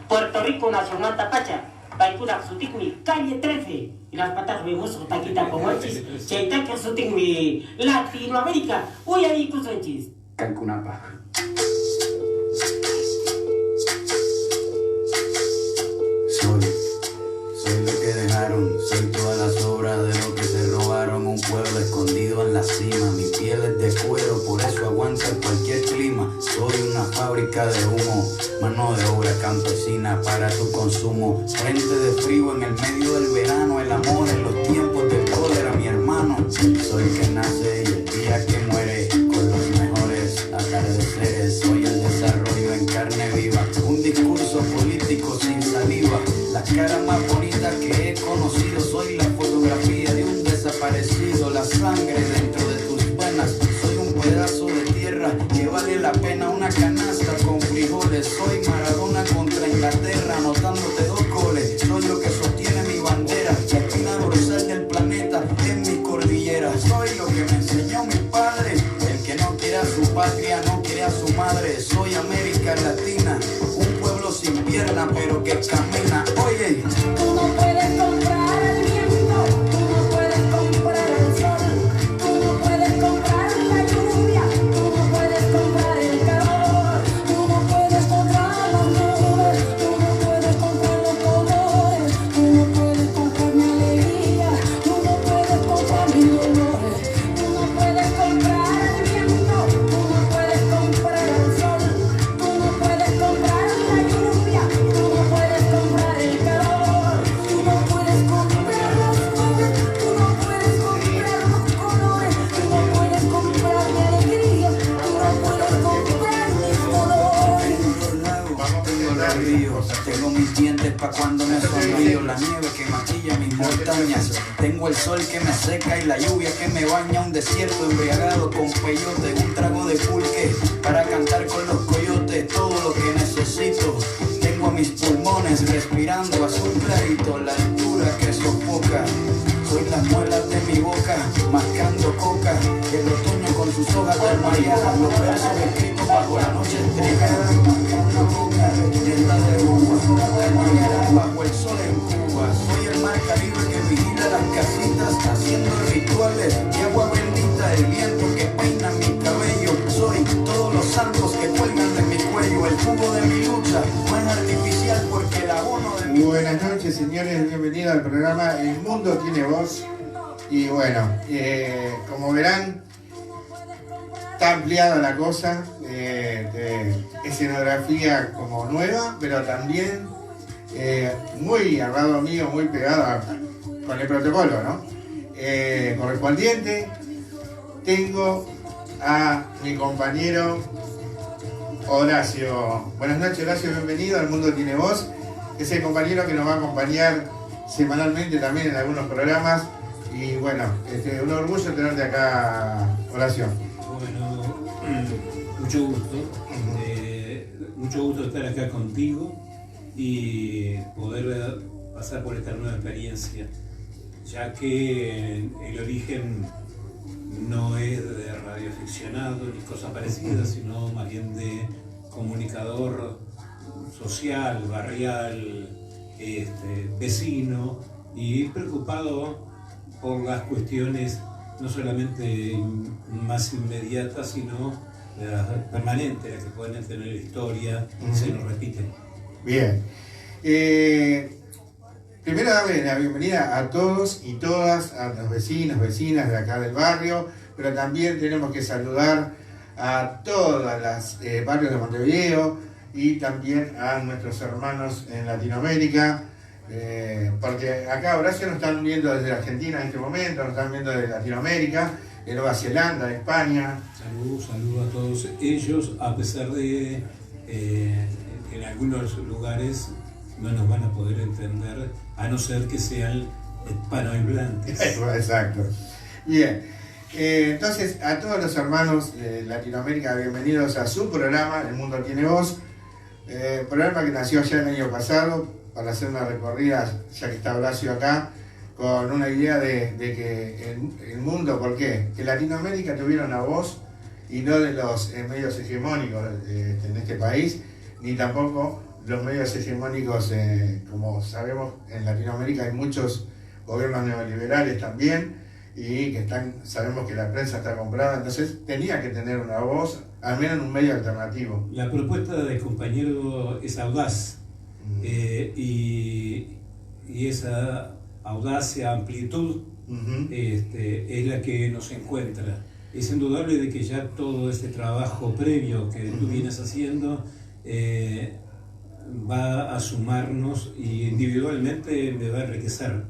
Puerto Rico Nacional Tapacha, Paikura Sutikmi, calle 13, y las patas me gusto taquita como chis, Chaita que Sutikmi, Latinoamérica, uy ahí Kusanchis. Cancunapa. Soy lo que dejaron, soy todas las obras de lo que se robaron. Un pueblo escondido en la cima, mi piel es de cuero, por eso aguanta cualquier clima. Soy una fábrica de humo, mano de obra campesina para tu consumo. Frente de frío en el medio del verano, el amor en los tiempos del cólera, mi hermano. Soy el que nace y el día que muere, con los mejores atardeceres. Soy el desarrollo en carne viva, un discurso político sin saliva. La cara más bonita que he conocido, soy la fotografía de un desaparecido. La sangre dentro de tus venas, soy un pedazo de tierra que vale la pena una canasta con frijoles. Soy Maradona contra Inglaterra, anotándote 2 goles. Soy lo que sostiene mi bandera, la espina dorsal del planeta en mi cordillera. Soy lo que me enseñó mi padre, el que no quiere a su patria, no quiere a su madre. Soy América Latina, un pueblo sin pierna pero que camina. Oye, tú no puedes comprar el viento, tú no puedes comprar el sol, tú no puedes comprar la lluvia, tú no puedes comprar el calor, tú no puedes comprar las nubes, tú no puedes comprar los colores, tú no puedes comprar mi alegría, tú no puedes comprar mis dolores, tú no puedes comprar el viento, tú no puedes comprar el sol, tú no puedes comprar la lluvia, tú no puedes comprar el calor, tú no puedes comprar las nubes, tú no puedes comprar los colores, tú no puedes comprar mi alegría, tú no puedes comprar mis dolores. tengo los ríos, tengo mis dientes pa' cuando me sonrío, la nieve que maquilla mis montañas, tengo el sol que me seca y la lluvia que me baña, un desierto embriagado con peyote, un trago de pulque para cantar con los coyotes, todo lo que necesito. Tengo a mis pulmones respirando azul clarito, la altura que sofoca. Soy las muelas de mi boca, mascando coca, el otoño con sus hojas del mariaja, los versos escritos bajo la noche estrellada, una boca llena de uva, la mañana bajo el sol en Cuba. Soy el mar Caribe que vigila las casitas, haciendo rituales de agua bendita, el viento que peina mi cabello. Soy todos los santos que cuelgan de mi cuello, el jugo de mi lucha, no es artificial porque el abono de mi... Buenas noches, señores, bienvenidos al programa El Mundo Tiene Voz. Y bueno, como verán, está ampliada la cosa, escenografía como nueva, pero también muy al lado mío, muy pegada con el protocolo, ¿no? Correspondiente. Tengo a mi compañero Horacio. Buenas noches, Horacio, bienvenido al Mundo Tiene Voz. Es el compañero que nos va a acompañar semanalmente también en algunos programas. Y bueno, un orgullo tenerte acá, Horacio. Bueno, mucho gusto. Mucho gusto estar acá contigo y poder pasar por esta nueva experiencia, ya que el origen no es de radioaficionado ni cosa parecida, sino más bien de comunicador social, barrial, vecino y preocupado por las cuestiones no solamente más inmediatas, sino las permanentes, las que pueden tener historia, se nos repiten. Bien. Primero darle la bienvenida a todos y todas, a los vecinos, vecinas de acá del barrio, pero también tenemos que saludar a todas las barrios de Montevideo y también a nuestros hermanos en Latinoamérica. Porque acá Horacio nos están viendo desde Argentina en este momento, nos están viendo desde Latinoamérica, de Nueva Zelanda, de España. Saludos a todos ellos, a pesar de en algunos lugares no nos van a poder entender, a no ser que sean hispanohablantes. Exacto. Bien. Entonces, a todos los hermanos de Latinoamérica, bienvenidos a su programa, El Mundo Tiene Voz. Programa que nació ya el año pasado, para hacer una recorrida, ya que está Horacio acá, con una idea de que el mundo, ¿por qué? Que Latinoamérica tuviera una voz y no de los medios hegemónicos en este país, ni tampoco los medios hegemónicos, como sabemos, en Latinoamérica hay muchos gobiernos neoliberales también, y que sabemos que la prensa está comprada, entonces tenía que tener una voz, al menos en un medio alternativo. La propuesta del compañero es audaz, y esa audacia, amplitud, es la que nos encuentra. Es indudable de que ya todo este trabajo previo que tú vienes haciendo va a sumarnos y individualmente me va a enriquecer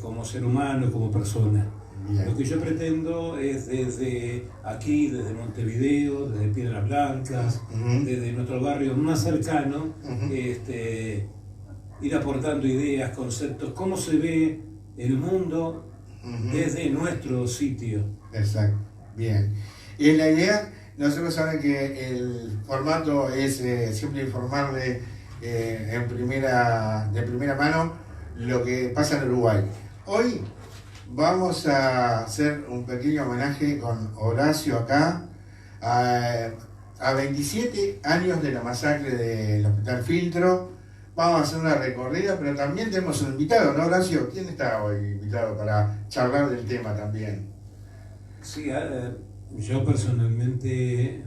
como ser humano, como persona. Bien. Lo que yo pretendo es desde aquí, desde Montevideo, desde Piedras Blancas, desde nuestro barrio más cercano, ir aportando ideas, conceptos, cómo se ve el mundo desde nuestro sitio. Exacto, bien. Y la idea, nosotros saben que el formato es siempre informarle de primera mano lo que pasa en Uruguay. Hoy vamos a hacer un pequeño homenaje con Horacio acá a 27 años de la masacre del Hospital Filtro. Vamos a hacer una recorrida, pero también tenemos un invitado, ¿no, Horacio? ¿Quién está hoy invitado para charlar del tema también? Sí, yo personalmente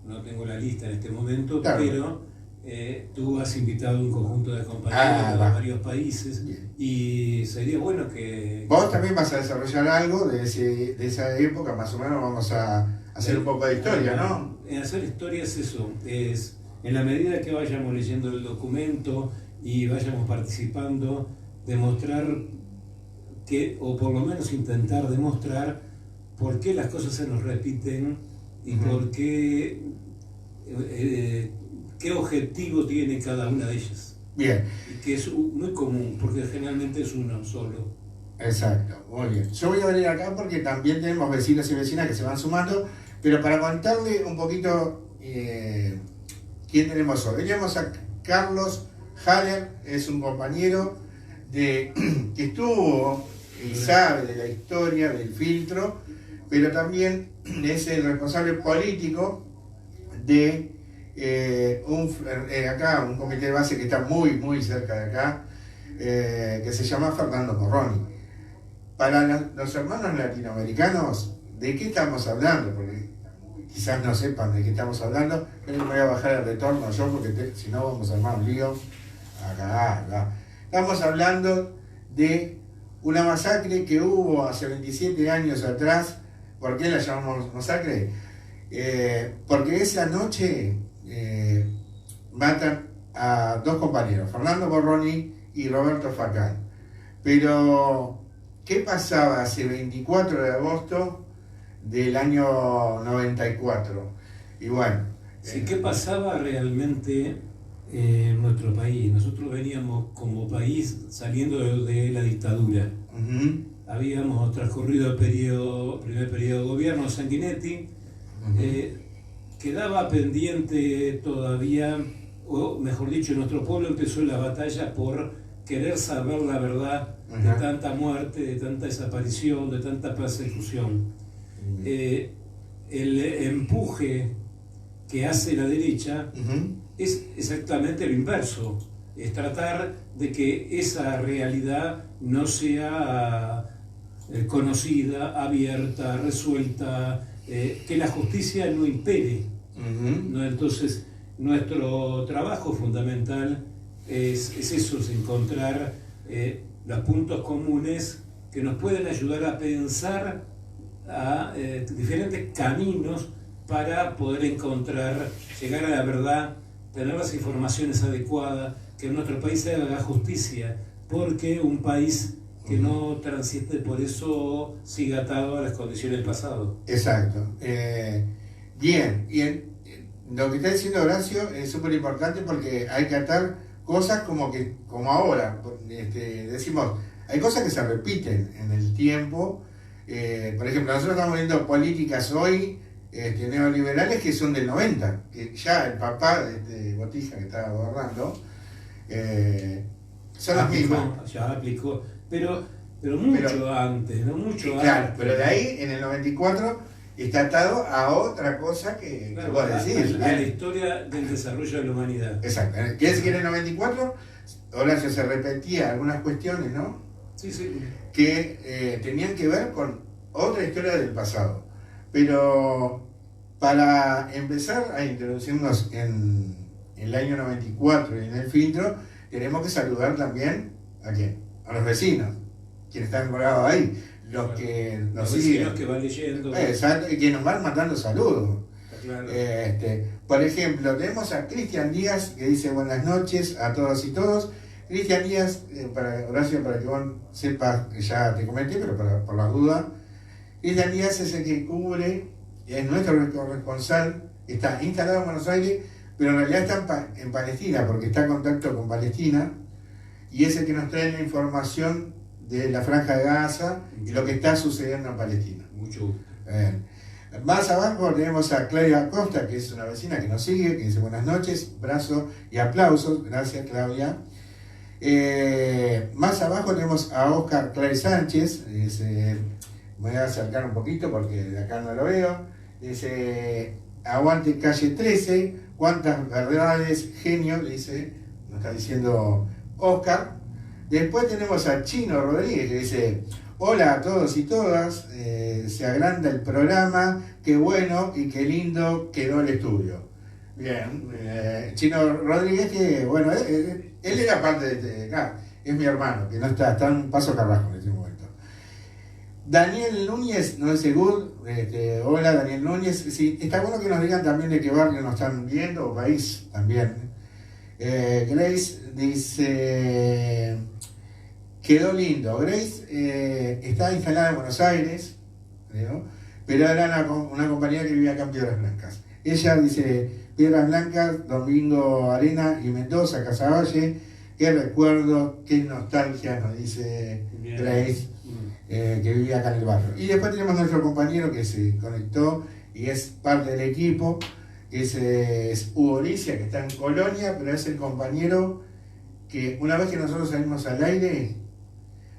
no tengo la lista en este momento, claro, pero tú has invitado un conjunto de compañeros de varios países. Bien. Y sería bueno que... Vos también vas a desarrollar algo de esa época, más o menos vamos a hacer un poco de historia, ¿no? En hacer historia es eso, es en la medida que vayamos leyendo el documento y vayamos participando, demostrar que, o por lo menos intentar demostrar por qué las cosas se nos repiten y por qué, qué objetivo tiene cada una de ellas. Bien. Y que es muy común, porque generalmente es uno solo. Exacto, muy bien. Yo voy a venir acá porque también tenemos vecinos y vecinas que se van sumando, pero para contarle un poquito quién tenemos hoy. Tenemos a Carlos Haller, es un compañero que estuvo y sabe de la historia del filtro, pero también es el responsable político de acá un comité de base que está muy cerca de acá, que se llama Fernando Morroni. Para los hermanos latinoamericanos, ¿de qué estamos hablando? Porque quizás no sepan de qué estamos hablando, pero me voy a bajar el retorno yo porque si no vamos a armar un lío. Acá. Estamos hablando de una masacre que hubo hace 27 años atrás. ¿Por qué la llamamos masacre? Porque esa noche matan a dos compañeros, Fernando Morroni y Roberto Facán. Pero, ¿qué pasaba hace 24 de agosto del año 94? Y bueno... Sí, ¿qué pasaba realmente en nuestro país? Nosotros veníamos como país saliendo de la dictadura. Habíamos transcurrido el primer periodo de gobierno Sanguinetti. Quedaba pendiente todavía, o mejor dicho, nuestro pueblo empezó la batalla por querer saber la verdad de tanta muerte, de tanta desaparición, de tanta persecución. El empuje que hace la derecha es exactamente lo inverso, es tratar de que esa realidad no sea conocida, abierta, resuelta, que la justicia no impere. ¿No? Entonces, nuestro trabajo fundamental es eso, es encontrar los puntos comunes que nos pueden ayudar a pensar a diferentes caminos para poder encontrar, llegar a la verdad, tener las informaciones adecuadas, que en nuestro país se haga justicia, porque un país que no transite por eso sigue atado a las condiciones del pasado. Exacto. Bien, y lo que está diciendo Horacio es súper importante porque hay que atar cosas como ahora. Decimos, hay cosas que se repiten en el tiempo. Por ejemplo, nosotros estamos viendo políticas hoy neoliberales que son del 90, que ya el papá de Botija que estaba gobernando son las mismas. Ya aplicó, pero mucho antes, no mucho claro, antes. pero de ahí, en el 94, está atado a otra cosa que Claro, vos decís. a la historia del desarrollo de la humanidad. Exacto. Quiere decir que en el 94 Horacio se repetía algunas cuestiones, ¿no? Sí, sí. Que tenían que ver con otra historia del pasado. Pero para empezar a introducirnos en el año 94 y en el filtro, tenemos que saludar también ¿a quién? A los vecinos, quienes están colgados ahí, los que nos Los siguen. vecinos que van leyendo. Exacto, y que nos van mandando saludos. Claro. Por ejemplo, tenemos a Cristian Díaz que dice buenas noches a todos y todos. Cristian Díaz, para Horacio, para que vos sepas, ya te comenté, pero por las dudas, Cristian Díaz es el que cubre, es nuestro corresponsal, está instalado en Buenos Aires, pero en realidad está en Palestina, porque está en contacto con Palestina, y es el que nos trae la información de la Franja de Gaza y lo que está sucediendo en Palestina. Mucho gusto. Más abajo tenemos a Claudia Costa, que es una vecina que nos sigue, que dice buenas noches, abrazo y aplausos. Gracias, Claudia. Más abajo tenemos a Oscar Clay Sánchez. Dice, me voy a acercar un poquito porque de acá no lo veo. Dice, aguante calle 13, cuántas verdades, genio, dice, nos está diciendo Oscar. Después tenemos a Chino Rodríguez, que dice, hola a todos y todas, se agranda el programa, qué bueno y qué lindo quedó el estudio. Bien, Chino Rodríguez, que bueno, él era parte de acá, es mi hermano, que no está en Paso Carrasco en este momento. Daniel Núñez, no es seguro, hola Daniel Núñez, sí, está bueno que nos digan también de qué barrio nos están viendo, o país también. Grace dice, quedó lindo. Grace está instalada en Buenos Aires, creo, pero era una compañía que vivía acá en Piedras Blancas. Ella dice, Piedras Blancas, Domingo Arena y Mendoza, Casaballe, qué recuerdo, qué nostalgia, nos dice Bien. Grace, que vivía acá en el barrio. Y después tenemos nuestro compañero que se conectó y es parte del equipo, que es Hugo Licia, que está en Colonia, pero es el compañero que una vez que nosotros salimos al aire,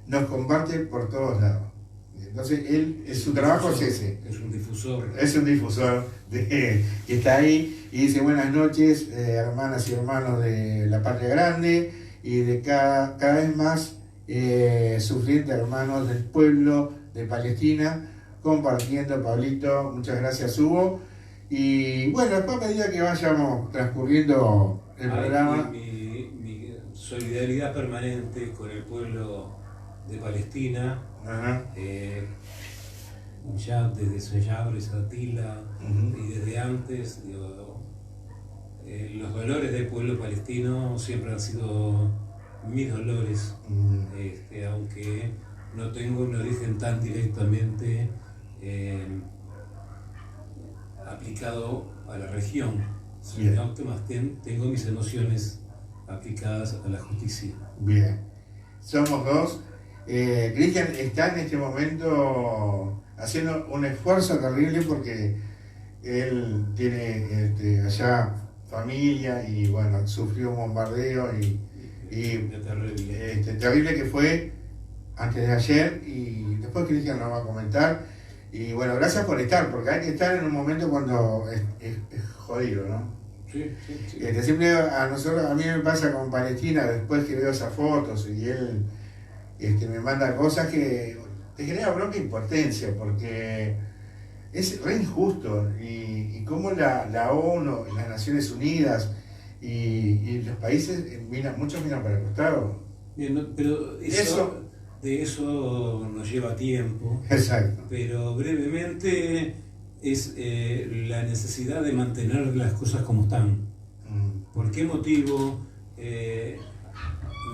nos comparte por todos lados. Entonces, su trabajo es ese. Es un difusor. Es un difusor que está ahí y dice buenas noches, hermanas y hermanos de la Patria Grande y de cada vez más sufrientes hermanos del pueblo de Palestina, compartiendo, Pablito, muchas gracias Hugo. Y bueno, después a medida que vayamos transcurriendo el programa... Mi solidaridad permanente con el pueblo de Palestina, Ajá. ya desde Sellabres, Atila, Uh-huh. y desde antes, digo, los dolores del pueblo palestino siempre han sido mis dolores, aunque no tengo un origen tan directamente aplicado a la región, sino que más tengo mis emociones aplicadas a la justicia. Bien, somos dos. Cristian está en este momento haciendo un esfuerzo terrible porque él tiene allá familia y bueno, sufrió un bombardeo y Terrible. terrible que fue antes de ayer y después Cristian nos va a comentar. Y bueno, gracias por estar, porque hay que estar en un momento cuando es jodido, ¿no? Sí, sí, sí. Siempre a mí me pasa con Palestina, después que veo esas fotos y él me manda cosas que te genera bronca e impotencia, porque es re injusto y cómo la ONU, las Naciones Unidas y los países, muchos miran para el costado. Bien, pero de eso nos lleva tiempo. Exacto. Pero brevemente es la necesidad de mantener las cosas como están. ¿Por qué motivo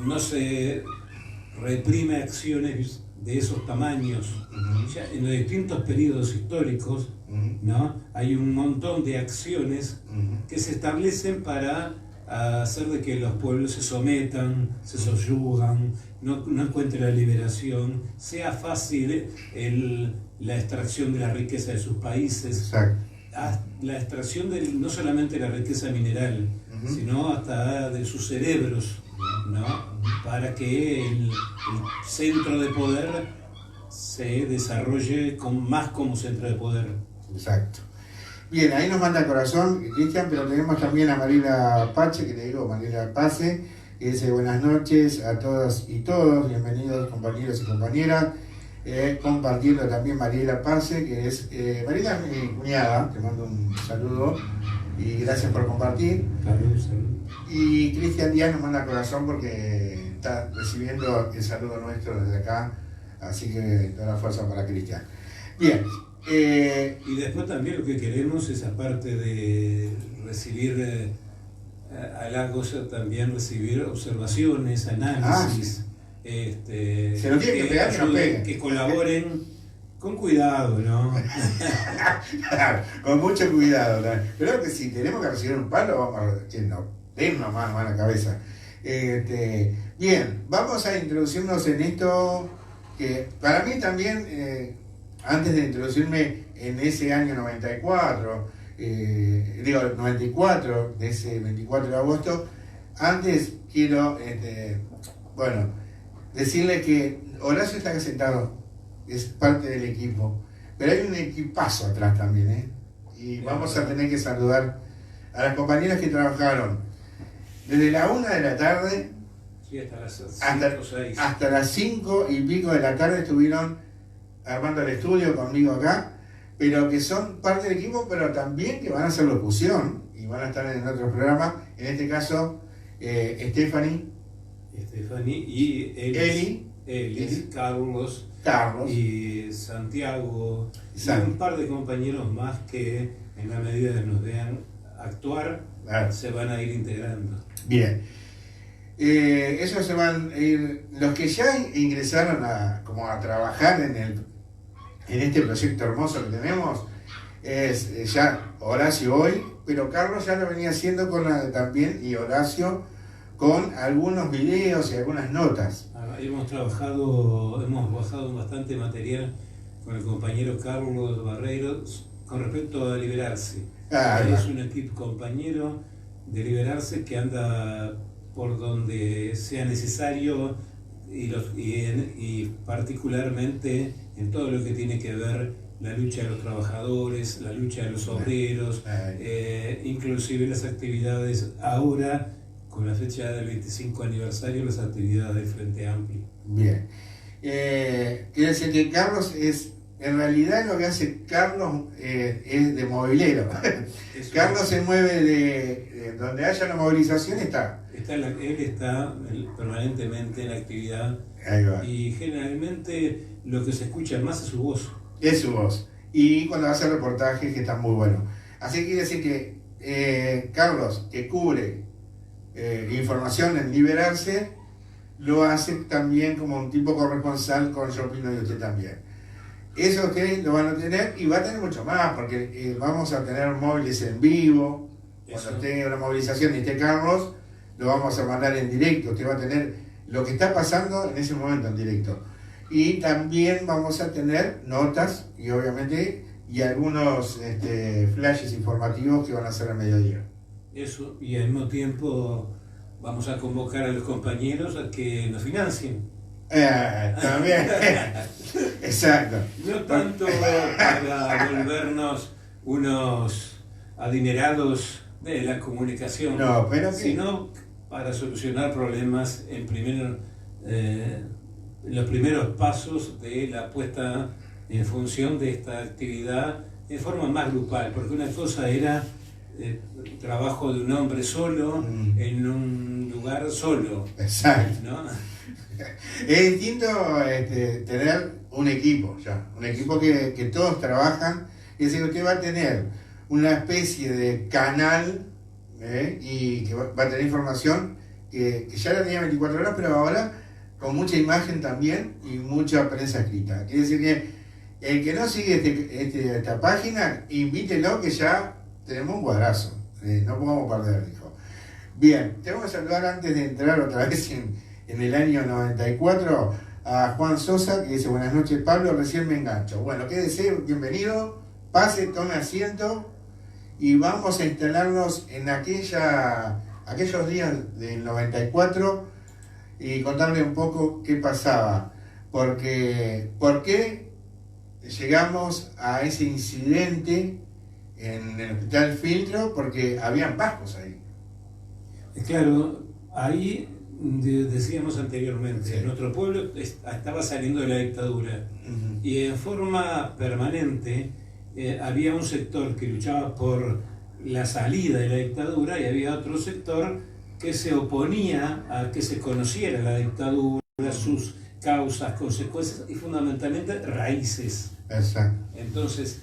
no se reprime acciones de esos tamaños? Ya en los distintos periodos históricos, ¿no? Hay un montón de acciones que se establecen para hacer de que los pueblos se sometan, se soyugan, no encuentren la liberación, sea fácil la extracción de la riqueza de sus países. Exacto. La extracción no solamente de la riqueza mineral, sino hasta de sus cerebros, ¿no? Para que el centro de poder se desarrolle más como centro de poder. Exacto. Bien, ahí nos manda corazón, Cristian, pero tenemos también a Mariela Pache, que le digo, Mariela Pace, que dice buenas noches a todas y todos, bienvenidos compañeros y compañeras. Compartiendo también Mariela Pace, que es, Mariela es mi cuñada, te mando un saludo y gracias por compartir. Y Cristian Díaz nos manda corazón porque está recibiendo el saludo nuestro desde acá, así que toda la fuerza para Cristian. Bien. Y después también lo que queremos es, aparte de recibir halagos, también recibir observaciones, análisis, Se lo tiene que pegar, que nos peguen. que colaboren con cuidado, ¿no? Claro, con mucho cuidado. Pero que si tenemos que recibir un palo, vamos a den una mano a la cabeza. Bien, vamos a introducirnos en esto que para mí también, antes de introducirme en ese año 94, 94, de ese 24 de agosto, antes quiero, decirle que Horacio está sentado, es parte del equipo, pero hay un equipazo atrás también, ¿eh? Y vamos a tener que saludar a las compañeras que trabajaron desde la 1 de la tarde Sí, hasta las 5 o 6. hasta las 5 y pico de la tarde estuvieron armando el estudio conmigo acá, pero que son parte del equipo, pero también que van a hacer locución y van a estar en otros programas, en este caso Stephanie y Elis, Carlos y Santiago y un par de compañeros más que en la medida que nos vean actuar se van a ir integrando. Bien. Esos se van a ir, los que ya ingresaron a trabajar en este proyecto hermoso que tenemos, es ya Horacio hoy, pero Carlos ya lo venía haciendo también, y Horacio con algunos videos y algunas notas. Hemos bajado bastante material con el compañero Carlos Barreiros con respecto a Liberarse. Es un equipo compañero de Liberarse que anda por donde sea necesario y particularmente en todo lo que tiene que ver la lucha de los trabajadores, la lucha de los obreros, inclusive las actividades ahora, con la fecha del 25 aniversario, las actividades del Frente Amplio. Bien. Quiero decir que Carlos en realidad lo que hace Carlos es de movilero. Carlos se mueve de donde haya la movilización, Él está permanentemente en la actividad. Ahí va. Y generalmente lo que se escucha más es su voz. Es su voz. Y cuando hace reportajes, que están muy buenos. Así que quiere decir que Carlos, que cubre información en Liberarse, lo hace también como un tipo corresponsal con Yo Opino y Usted También. Eso ustedes lo van a tener y va a tener mucho más, porque vamos a tener móviles en vivo. Cuando esté una movilización y esté Carlos, lo vamos a mandar en directo. Usted va a tener lo que está pasando en ese momento en directo. Y también vamos a tener notas y obviamente algunos flashes informativos que van a ser al mediodía. Eso, y al mismo tiempo vamos a convocar a los compañeros a que nos financien. También. Exacto. No tanto para volvernos unos adinerados de la comunicación, No, pero sino para solucionar problemas en los primeros pasos de la puesta en función de esta actividad de forma más grupal, porque una cosa era trabajo de un hombre solo en un lugar solo. Exacto. ¿No? Es distinto tener un equipo que todos trabajan, es decir, usted va a tener una especie de canal y que va a tener información que ya la tenía 24 horas, pero ahora con mucha imagen también y mucha prensa escrita. Quiere decir que el que no sigue esta página, invítelo, que ya tenemos un cuadrazo, no podemos perder, dijo. Bien, tengo que saludar antes de entrar otra vez en el año 94 a Juan Sosa, que dice: buenas noches Pablo, recién me engancho. Bueno, quédese, bienvenido, pase, tome asiento y vamos a instalarnos en aquellos días del 94 y contarle un poco qué pasaba. ¿Por qué llegamos a ese incidente en el hospital Filtro porque habían vascos ahí. Claro, ahí decíamos anteriormente, Sí. nuestro pueblo estaba saliendo de la dictadura y en forma permanente había un sector que luchaba por la salida de la dictadura y había otro sector que se oponía a que se conociera la dictadura, sus causas, consecuencias y fundamentalmente raíces. Exacto. Entonces,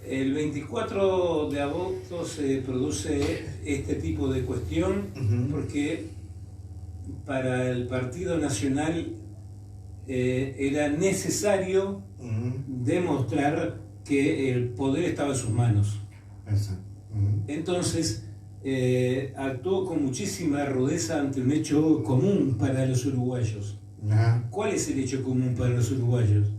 el 24 de agosto se produce este tipo de cuestión porque para el Partido Nacional era necesario demostrar que el poder estaba en sus manos. Exacto. Entonces, actuó con muchísima rudeza ante un hecho común para los uruguayos. Ajá. ¿Cuál es el hecho común para los uruguayos?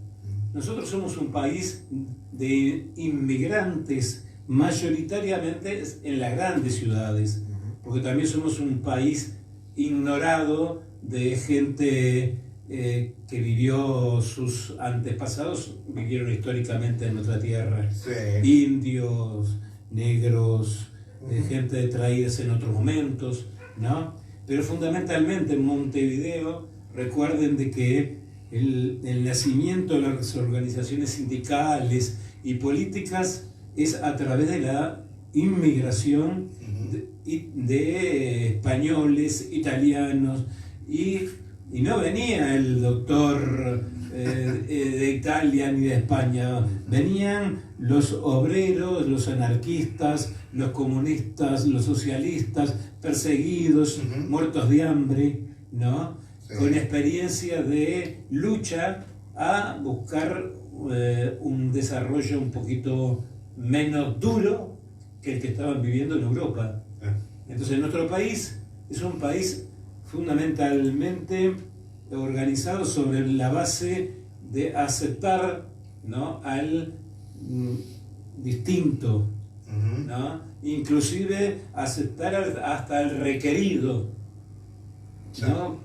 Nosotros somos un país de inmigrantes, mayoritariamente en las grandes ciudades, porque también somos un país ignorado de gente que vivió, sus antepasados vivieron históricamente en nuestra tierra. Sí. Indios, negros, gente traídas en otros momentos, ¿no? Pero fundamentalmente en Montevideo, recuerden de que el nacimiento de las organizaciones sindicales y políticas es a través de la inmigración de españoles, italianos, y no venía el doctor de Italia ni de España, venían los obreros, los anarquistas, los comunistas, los socialistas, perseguidos, muertos de hambre, ¿no? Sí. Con experiencia de lucha a buscar un desarrollo un poquito menos duro que el que estaban viviendo en Europa. Entonces nuestro país es un país fundamentalmente organizado sobre la base de aceptar, ¿no?, al distinto, ¿no? Inclusive aceptar hasta el requerido, ¿no?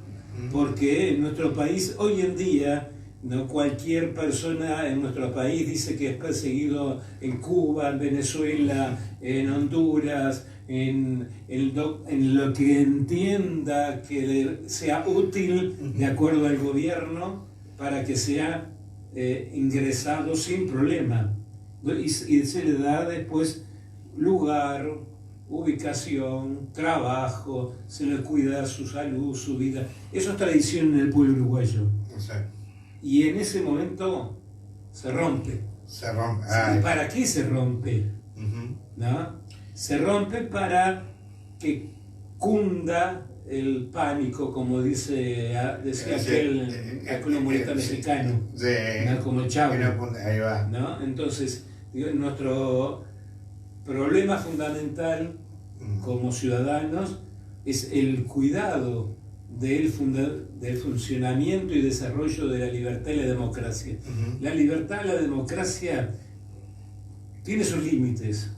Porque en nuestro país hoy en día, no cualquier persona en nuestro país dice que es perseguido en Cuba, en Venezuela, en Honduras, en lo que entienda que sea útil de acuerdo al gobierno para que sea ingresado sin problema. Y se le da después lugar, ubicación, trabajo, se le cuida su salud, su vida. Eso es tradición en el pueblo uruguayo. Exacto. Y en ese momento se rompe. Se rompe. ¿Y para qué se rompe? ¿No? Se rompe para que cunda el pánico, como decía aquel humorista mexicano, ¿no? Como el Chavo, Ahí va. ¿no? Entonces, nuestro problema fundamental como ciudadanos es el cuidado del funcionamiento y desarrollo de la libertad y la democracia. La libertad y la democracia tiene sus límites,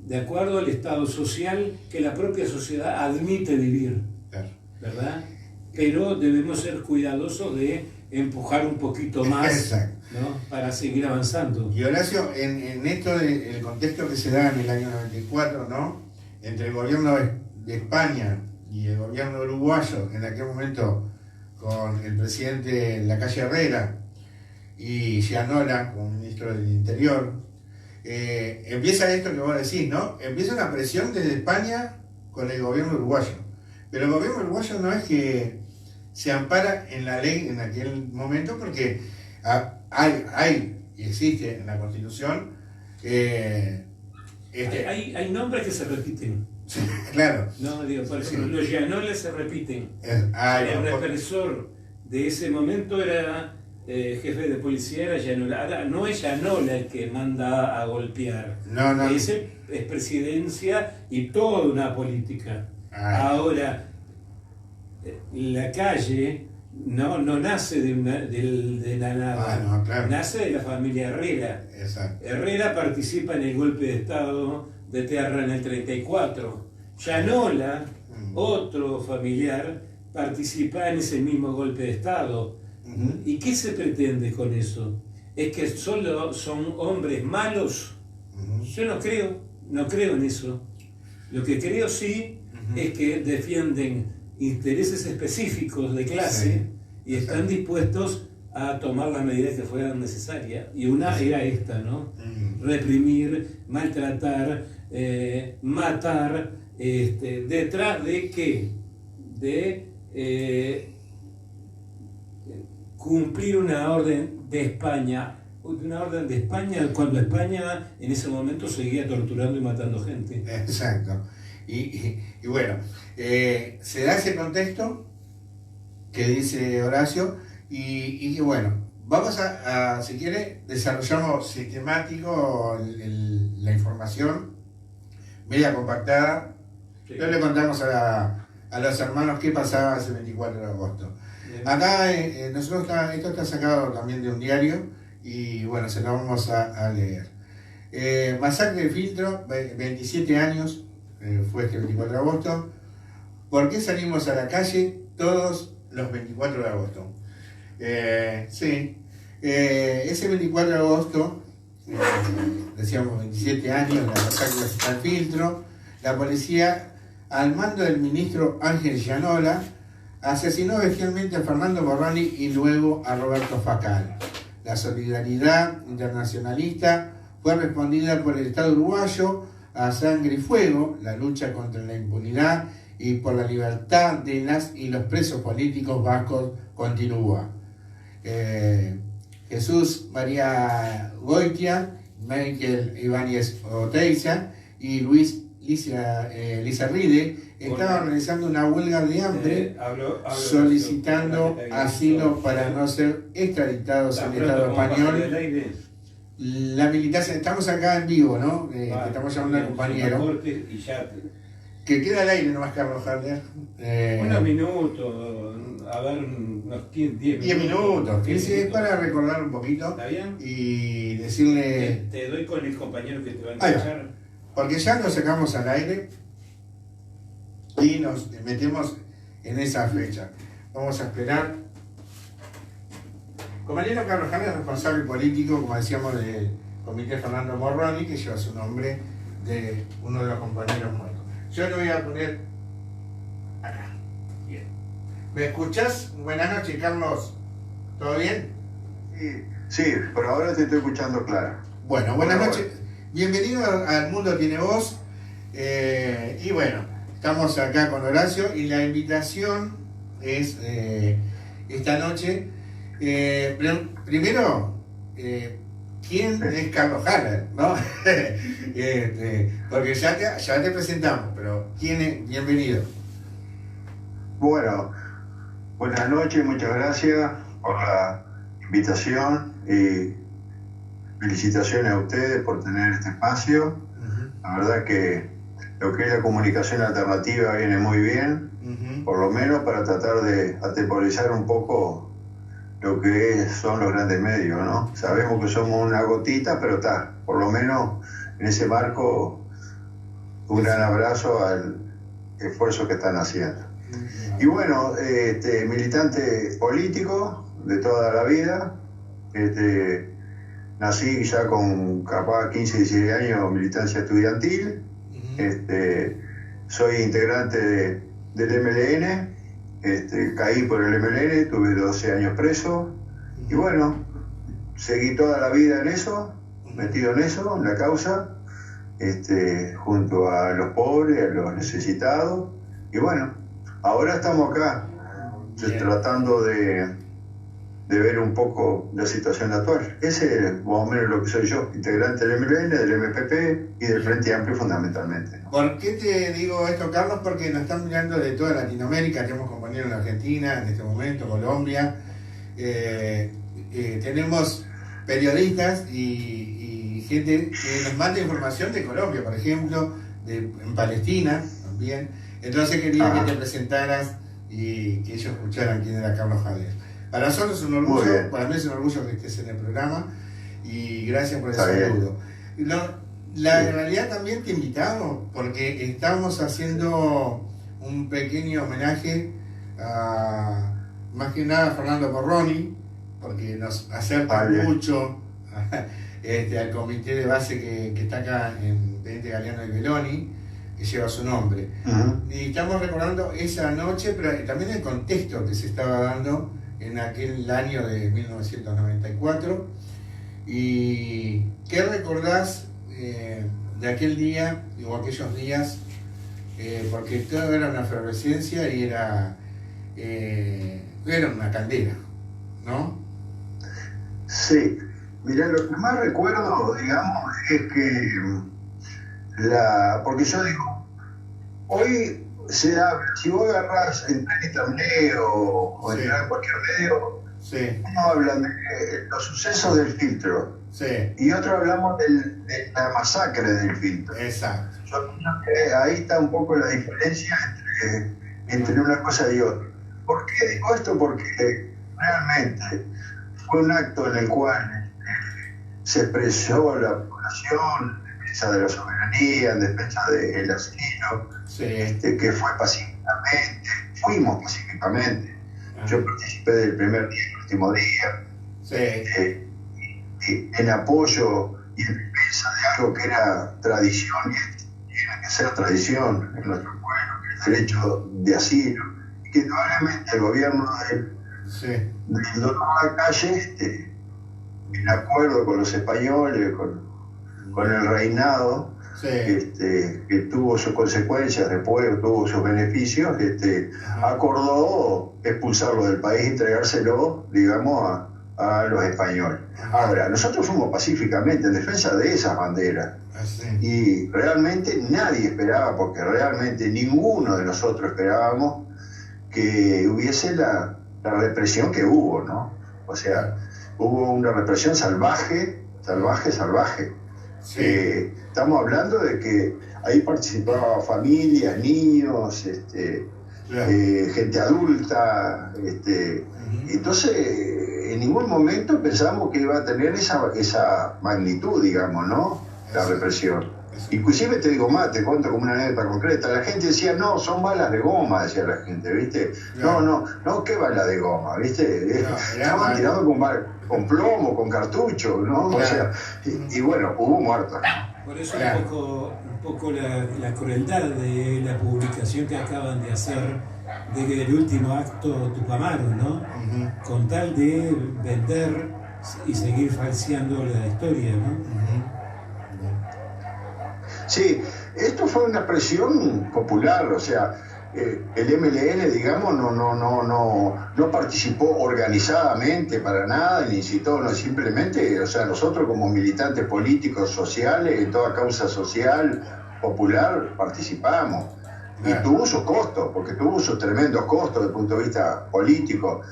de acuerdo al estado social que la propia sociedad admite vivir, Claro. ¿verdad? Pero debemos ser cuidadosos de empujar un poquito más, Exacto. ¿no?, para seguir avanzando. Y Horacio, en esto del contexto que se da en el año 94, ¿no?, entre el gobierno de España y el gobierno uruguayo, en aquel momento con el presidente Lacalle Herrera y Gianola como ministro del Interior, empieza esto que vos decís, ¿no? Empieza una presión desde España con el gobierno uruguayo. Pero el gobierno uruguayo no es que se ampara en la ley en aquel momento, porque hay y existe en la Constitución Hay nombres que se repiten. claro. No, digo, por ejemplo, los Gianola se repiten. El No, represor de ese momento era jefe de policía, era Gianola. Ahora, no es Gianola el que manda a golpear. no. Es presidencia y toda una política. Ahora, la calle no nace de la nada. No, claro. Nace de la familia Herrera. Exacto. Herrera participa en el golpe de Estado de Terra en el 34. Gianola, otro familiar, participa en ese mismo golpe de Estado. ¿Y qué se pretende con eso? es que solo son hombres malos. Yo no creo en eso. Lo que creo sí es que defienden intereses específicos de clase y están dispuestos a tomar las medidas que fueran necesarias. Y una era esta, ¿no? Reprimir, maltratar, matar, ¿detrás de qué? De cumplir una orden de España. Una orden de España cuando España en ese momento seguía torturando y matando gente. Exacto. Y bueno, se da ese contexto que dice Horacio y bueno, vamos a si quiere, desarrollamos sistemático la información, media compactada. Sí. No le contamos a los hermanos qué pasaba ese 24 de agosto. Bien. Acá nosotros esto está sacado también de un diario y bueno, se lo vamos a leer. Masacre de Filtro, 27 años, fue este 24 de agosto. ¿Por qué salimos a la calle todos los 24 de agosto? Ese 24 de agosto, decíamos 27 años, la masacre de Filtro, la policía, al mando del ministro Ángel Llanola, asesinó bestialmente a Fernando Morroni y luego a Roberto Facal. La solidaridad internacionalista fue respondida por el Estado uruguayo a sangre y fuego. La lucha contra la impunidad y por la libertad de las y los presos políticos vascos continúa. Jesús María Goitia, Michael Ibáñez Oteiza y Luis Lizarride estaban realizando una huelga de hambre solicitando asilo para no ser extraditados al Estado español. La militancia, estamos acá en vivo, ¿no? Estamos llamando al compañero. Que queda al aire nomás, Carlos Harder. Unos minutos, a ver, unos 10 minutos. Es para recordar un poquito. ¿Está bien? Y decirle. Te doy con el compañero que te va a Ahí escuchar. va. Porque ya nos sacamos al aire y nos metemos en esa fecha. Vamos a esperar. Compañero Carlos Harder, responsable político, como decíamos, del Comité Fernando Morroni, que lleva su nombre de uno de los compañeros muertos. Yo lo voy a poner acá. Bien. ¿Me escuchás? Buenas noches, Carlos. ¿Todo bien? Sí, por ahora te estoy escuchando claro. Bueno, buenas noches. Bienvenido al Mundo Tiene Voz. Y bueno, estamos acá con Horacio y la invitación es esta noche. Primero, ¿quién es Carlos Harder? ¿No? Porque ya te presentamos, pero ¿quién es? Bienvenido. Bueno, buenas noches, muchas gracias por la invitación y felicitaciones a ustedes por tener este espacio. La verdad que lo que es la comunicación alternativa viene muy bien, por lo menos para tratar de atemporalizar un poco lo que son los grandes medios, ¿no? Sabemos que somos una gotita, pero está, por lo menos en ese marco, un gran abrazo al esfuerzo que están haciendo. Y bueno, militante político de toda la vida, nací ya con capaz 15, 16 años militancia estudiantil, soy integrante del MLN, caí por el MLN, tuve 12 años preso y bueno, seguí toda la vida en eso, metido en eso, en la causa, junto a los pobres, a los necesitados y bueno, ahora estamos acá tratando de ver un poco la situación actual. Ese es más o menos lo que soy yo, integrante del MLN, del MPP y del Frente Amplio fundamentalmente, ¿no? ¿Por qué te digo esto, Carlos? Porque nos están mirando de toda Latinoamérica, tenemos compañeros en Argentina en este momento, Colombia, tenemos periodistas y gente que nos manda información de Colombia, por ejemplo, en Palestina también. Entonces quería que te presentaras y que ellos escucharan quién era Carlos Harder. Para nosotros es un orgullo, para mí es un orgullo que estés en el programa y gracias por el saludo. La realidad también te invitamos porque estamos haciendo un pequeño homenaje a, más que nada, a Fernando Morroni, porque nos acerca mucho al comité de base que está acá en Teniente Galeano de Beloni, que lleva su nombre. Y estamos recordando esa noche, pero también el contexto que se estaba dando en aquel año de 1994. ¿Y qué recordás de aquel día o aquellos días? Porque todo era una efervescencia y era una candela, ¿no? Sí, mira, lo que más recuerdo, digamos, es que porque yo digo, hoy se habla, si vos agarrás en Planeta Medio o Sí. en cualquier medio, Sí, uno habla de los sucesos del filtro sí, y otro hablamos de la masacre del filtro. exacto. Yo pienso que ahí está un poco la diferencia entre una cosa y otra. ¿Por qué digo esto? Porque realmente fue un acto en el cual se expresó la población en defensa de la soberanía, en defensa del asilo, Sí, que fue pacíficamente, fuimos pacíficamente. Yo participé del primer día y el último día, sí, en apoyo y en defensa de algo que era tradición y tiene que ser tradición en nuestro pueblo, que es el derecho de asilo, y que probablemente el gobierno sí, del doctor Lacalle, en acuerdo con los españoles, con el reinado, sí. que tuvo sus consecuencias, después tuvo sus beneficios, acordó expulsarlo del país y entregárselo, digamos, a los españoles. Ahora, nosotros fuimos pacíficamente en defensa de esas banderas Así. y realmente nadie esperaba, porque realmente ninguno de nosotros esperábamos que hubiese la represión que hubo, ¿no? O sea, hubo una represión salvaje. Sí. Estamos hablando de que ahí participaban familias, niños, Claro. gente adulta. Entonces, en ningún momento pensamos que iba a tener esa magnitud, digamos, ¿no? La represión. Inclusive te digo más, te cuento como una anécdota concreta. La gente decía, no, son balas de goma, decía la gente, ¿viste? No, ¿qué balas de goma, viste? Estaban tirando con plomo, con cartucho, ¿no? O sea, y bueno, hubo muertos. Por eso un poco la crueldad de la publicación que acaban de hacer del último acto Tupamaro, ¿no? Con tal de vender y seguir falseando la historia, ¿no? Sí, esto fue una presión popular, o sea, el MLN, digamos, no participó organizadamente para nada, ni incitó, no, simplemente, o sea, nosotros como militantes políticos, sociales, en toda causa social, popular, participamos. Y tuvo sus costos, porque tuvo sus tremendos costos desde el punto de vista político.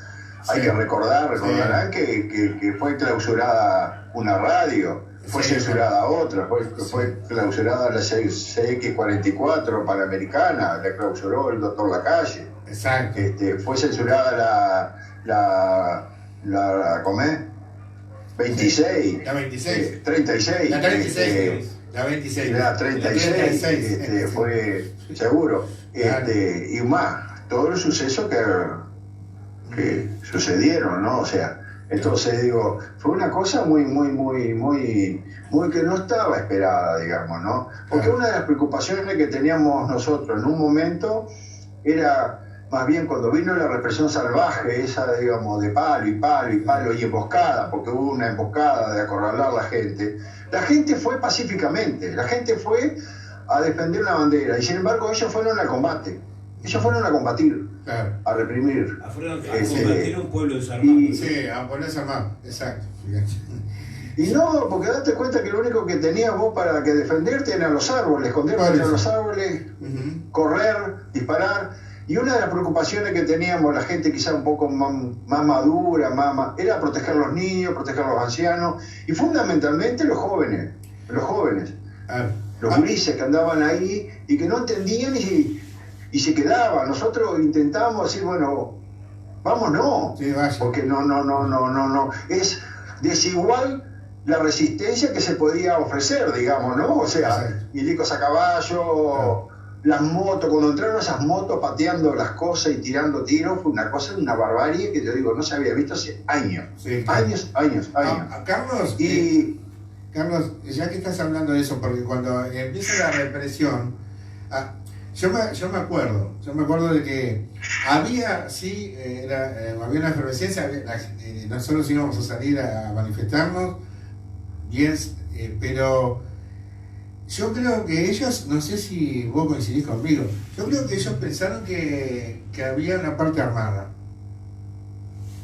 Hay que recordarán que fue clausurada una radio. Fue censurada otra, fue clausurada la CX44 Panamericana, la clausuró el doctor Lacalle. Exacto. Fue censurada la ¿cómo es? 26. La 26. 36. La 36. La 26. La 36. Fue seguro. Claro. Y más, todos los sucesos que sucedieron, ¿no? O sea, entonces digo, fue una cosa muy que no estaba esperada, digamos, ¿no? Porque una de las preocupaciones que teníamos nosotros en un momento era más bien cuando vino la represión salvaje, esa, digamos, de palo y emboscada, porque hubo una emboscada de acorralar a la gente fue pacíficamente, la gente fue a defender una bandera, y sin embargo ellos fueron al combate, ellos fueron a combatir. Claro. A reprimir. A combatir un pueblo desarmado. Sí, a ponerse armado, exacto. Y no, porque date cuenta que lo único que tenías vos para que defenderte eran los árboles, esconderte entre los árboles, correr, disparar. Y una de las preocupaciones que teníamos, la gente quizá un poco más madura, era proteger a los niños, proteger a los ancianos, y fundamentalmente los jóvenes, los gurises que andaban ahí y que no entendían y se quedaban. Nosotros intentábamos decir, bueno, vámonos, porque no, es desigual la resistencia que se podía ofrecer, digamos, ¿no? O sea, milicos a caballo, las motos, cuando entraron esas motos pateando las cosas y tirando tiros, fue una cosa, una barbarie que te digo, no se había visto hace años. Sí, claro. Años. Carlos, Carlos, ya que estás hablando de eso, porque cuando empieza la represión, yo me acuerdo de que había, sí, había una efervescencia, nosotros íbamos a salir a manifestarnos, bien, pero yo creo que ellos, no sé si vos coincidís conmigo, yo creo que ellos pensaron que había una parte armada.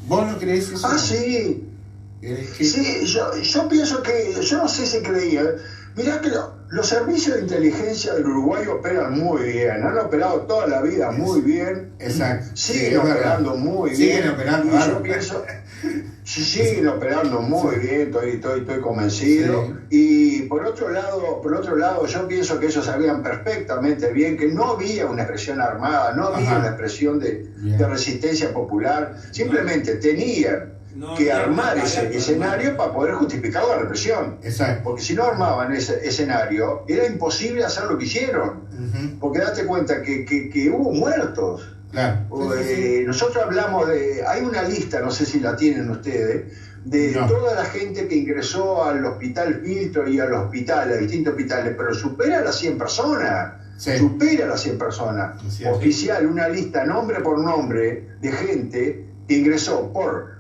¿Vos no creés eso? Sí. Sí, yo pienso que, yo no sé si creía. Mirá que los servicios de inteligencia del Uruguay operan muy bien, han operado toda la vida muy bien. Exacto. Siguen operando muy bien. Siguen operando, y yo pienso, siguen operando muy bien, estoy convencido. Y por otro lado, yo pienso que ellos sabían perfectamente bien que no había una expresión armada, no había una expresión de resistencia popular, simplemente tenían que armar ese escenario para poder justificar la represión. Exacto. Porque si no armaban ese escenario, era imposible hacer lo que hicieron. Porque date cuenta que hubo muertos. Claro. Nosotros hablamos de... Hay una lista, no sé si la tienen ustedes, de toda la gente que ingresó al hospital Filtro y a distintos hospitales, pero supera las 100 personas. Sí. Supera las 100 personas. Sí. Oficial, una lista nombre por nombre de gente que ingresó por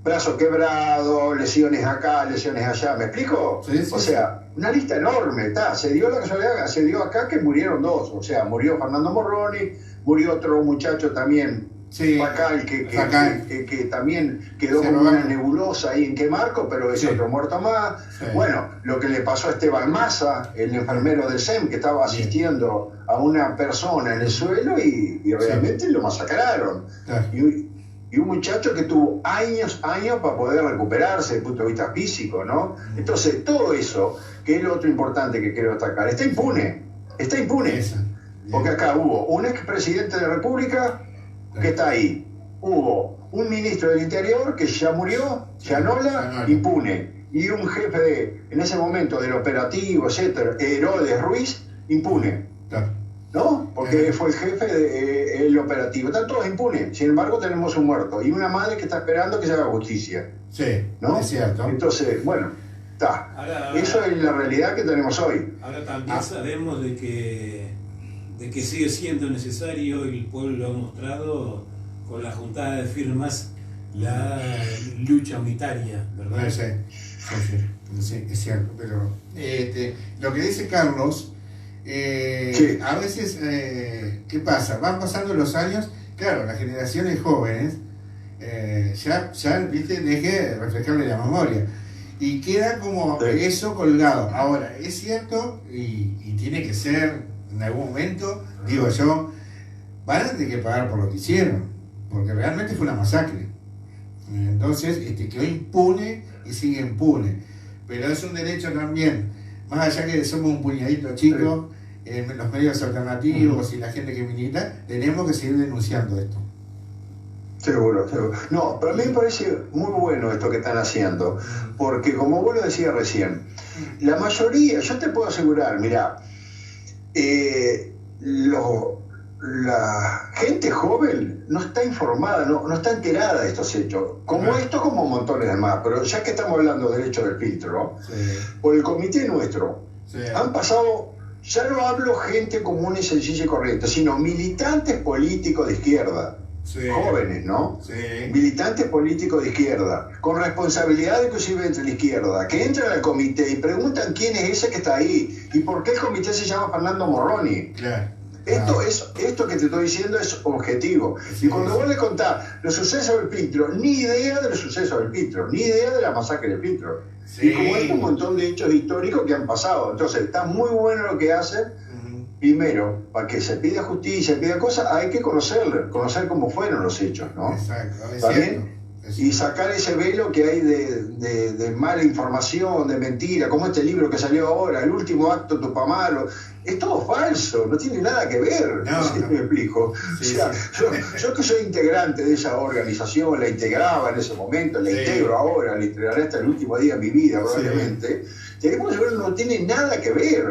brazo quebrado, lesiones acá, lesiones allá, ¿me explico? Sí, o sea, una lista enorme, se dio la casualidad, se dio acá que murieron dos, o sea, murió Fernando Morroni, murió otro muchacho también, Pacal, que también quedó como una nebulosa ahí en qué marco, pero es otro muerto más. Sí. Bueno, lo que le pasó a Esteban Massa, el enfermero del SEM, que estaba asistiendo a una persona en el suelo y realmente lo masacraron. Y un muchacho que tuvo años para poder recuperarse desde el punto de vista físico, ¿no? Entonces, todo eso, que es lo otro importante que quiero destacar, está impune. Porque acá hubo un expresidente de la República que está ahí. Hubo un ministro del Interior que ya murió, Gianola, impune. Y un jefe, en ese momento, del operativo, etcétera, Herodes Ruiz, impune. ¿No? Porque fue el jefe del operativo. Están todos impunes. Sin embargo, tenemos un muerto. Y una madre que está esperando que se haga justicia. Sí, ¿no? Es cierto. Entonces, bueno, está. Eso es la realidad que tenemos hoy. Ahora también sabemos de que sigue siendo necesario, y el pueblo lo ha mostrado con la juntada de firmas, la lucha unitaria, ¿verdad? Sí, es cierto. Pero lo que dice Carlos... a veces, ¿qué pasa? Van pasando los años, claro, las generaciones jóvenes ya ¿viste? Deje reflejarle la memoria y queda como eso colgado. Ahora, es cierto y tiene que ser en algún momento, digo yo, van a tener que pagar por lo que hicieron, porque realmente fue una masacre. Entonces, quedó impune y sigue impune, pero es un derecho también. Más allá que somos un puñadito chico, en los medios alternativos y la gente que milita, tenemos que seguir denunciando esto. Seguro. No, pero a mí me parece muy bueno esto que están haciendo, porque como vos lo decías recién, la mayoría, yo te puedo asegurar, mirá, la gente joven no está informada, no está enterada de estos hechos, como esto, como montones de más, pero ya que estamos hablando del hecho del filtro, por el comité nuestro, han pasado, ya no hablo gente común y sencilla y corriente, sino militantes políticos de izquierda, jóvenes, ¿no? Militantes políticos de izquierda, con responsabilidad inclusive entre la izquierda, que entran al comité y preguntan quién es ese que está ahí, y por qué el comité se llama Fernando Morroni. Esto que te estoy diciendo es objetivo. Y cuando vos le contás los sucesos del filtro, ni idea de los sucesos del filtro, ni idea de la masacre del filtro. Y como hay un montón de hechos históricos que han pasado. Entonces, está muy bueno lo que hacen. Primero, para que se pida justicia, pida cosas, hay que conocer cómo fueron los hechos, ¿no? Exacto, ¿Está bien? y sacar ese velo que hay de mala información, de mentira, como este libro que salió ahora, El último acto Tupamaro. Es todo falso, no tiene nada que ver, no sé si me explico. Sí, o sea, yo que soy integrante de esa organización, la integraba en ese momento, la integro ahora, la integraré hasta el último día de mi vida probablemente, tenemos que ver, no tiene nada que ver.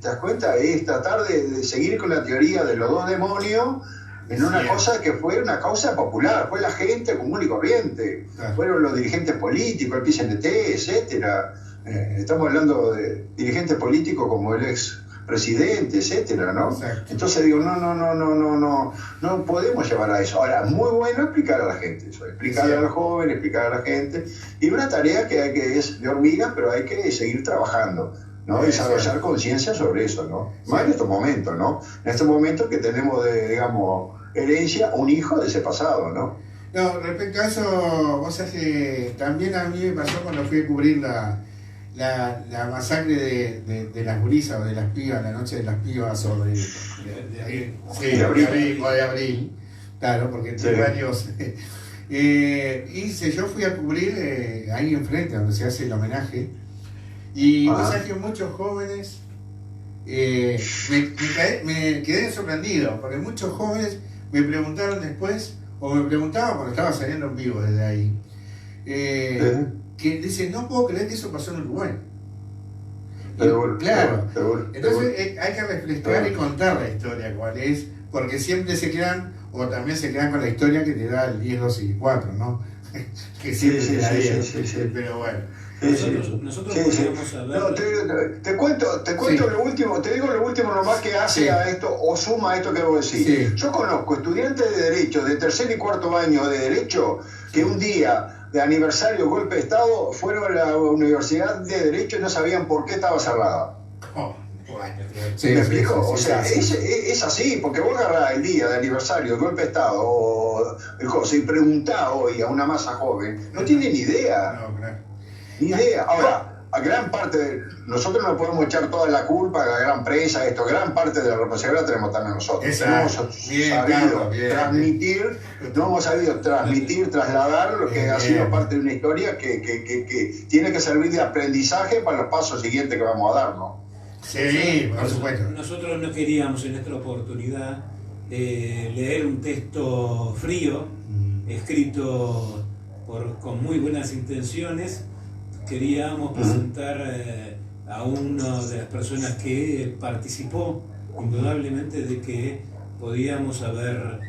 ¿Te das cuenta? Es tratar de seguir con la teoría de los dos demonios en una cosa que fue una causa popular, fue la gente común y corriente, fueron los dirigentes políticos, el PCNT, etcétera. Estamos hablando de dirigentes políticos como el ex presidente, etcétera, ¿no? Exacto. Entonces digo, no podemos llevar a eso. Ahora, muy bueno explicar a la gente eso, explicarle a los jóvenes, explicar a la gente, y una tarea que es de hormiga, pero hay que seguir trabajando, ¿no? Desarrollar conciencia sobre eso, ¿no? Más en estos momentos, ¿no? En estos momentos que tenemos de, digamos, herencia, un hijo de ese pasado, ¿no? No, respecto a eso, vos sabés que también a mí me pasó cuando fui a cubrir la masacre de las gurisas o de las pibas, la noche de las pibas sobre de abril, claro, porque entre varios yo fui a cubrir ahí enfrente donde se hace el homenaje, y vos sabés que muchos jóvenes me quedé sorprendido, porque muchos jóvenes me preguntaron después, o me preguntaban cuando estaba saliendo en vivo desde ahí, que dicen, no puedo creer que eso pasó en Uruguay. Claro, entonces hay que refrescar y contar la historia cuál es, porque siempre se quedan, o también se quedan con la historia que te da el 10, 12 y 4, ¿no? Que siempre te da 10, pero bueno. Nosotros podríamos saber... No, te cuento lo último, te digo lo último nomás que hace a esto, o suma a esto que vos decís. Yo conozco estudiantes de Derecho, de tercer y cuarto año de Derecho, que un día de aniversario golpe de Estado fueron a la Universidad de Derecho y no sabían por qué estaba cerrada. ¿Me explico? O sea, es así, porque vos agarrás el día de aniversario del golpe de Estado o el José y preguntás hoy a una masa joven, no tiene ni idea. Ni idea. Ahora, a gran parte, nosotros no podemos echar toda la culpa a la gran prensa, gran parte de la responsabilidad tenemos también nosotros. No hemos sabido transmitir, trasladar lo que ha sido parte de una historia que tiene que servir de aprendizaje para los pasos siguientes que vamos a dar, ¿no? Sí, por supuesto. Nosotros no queríamos en esta oportunidad leer un texto frío, escrito con muy buenas intenciones. Queríamos presentar a una de las personas que participó indudablemente de que podíamos haber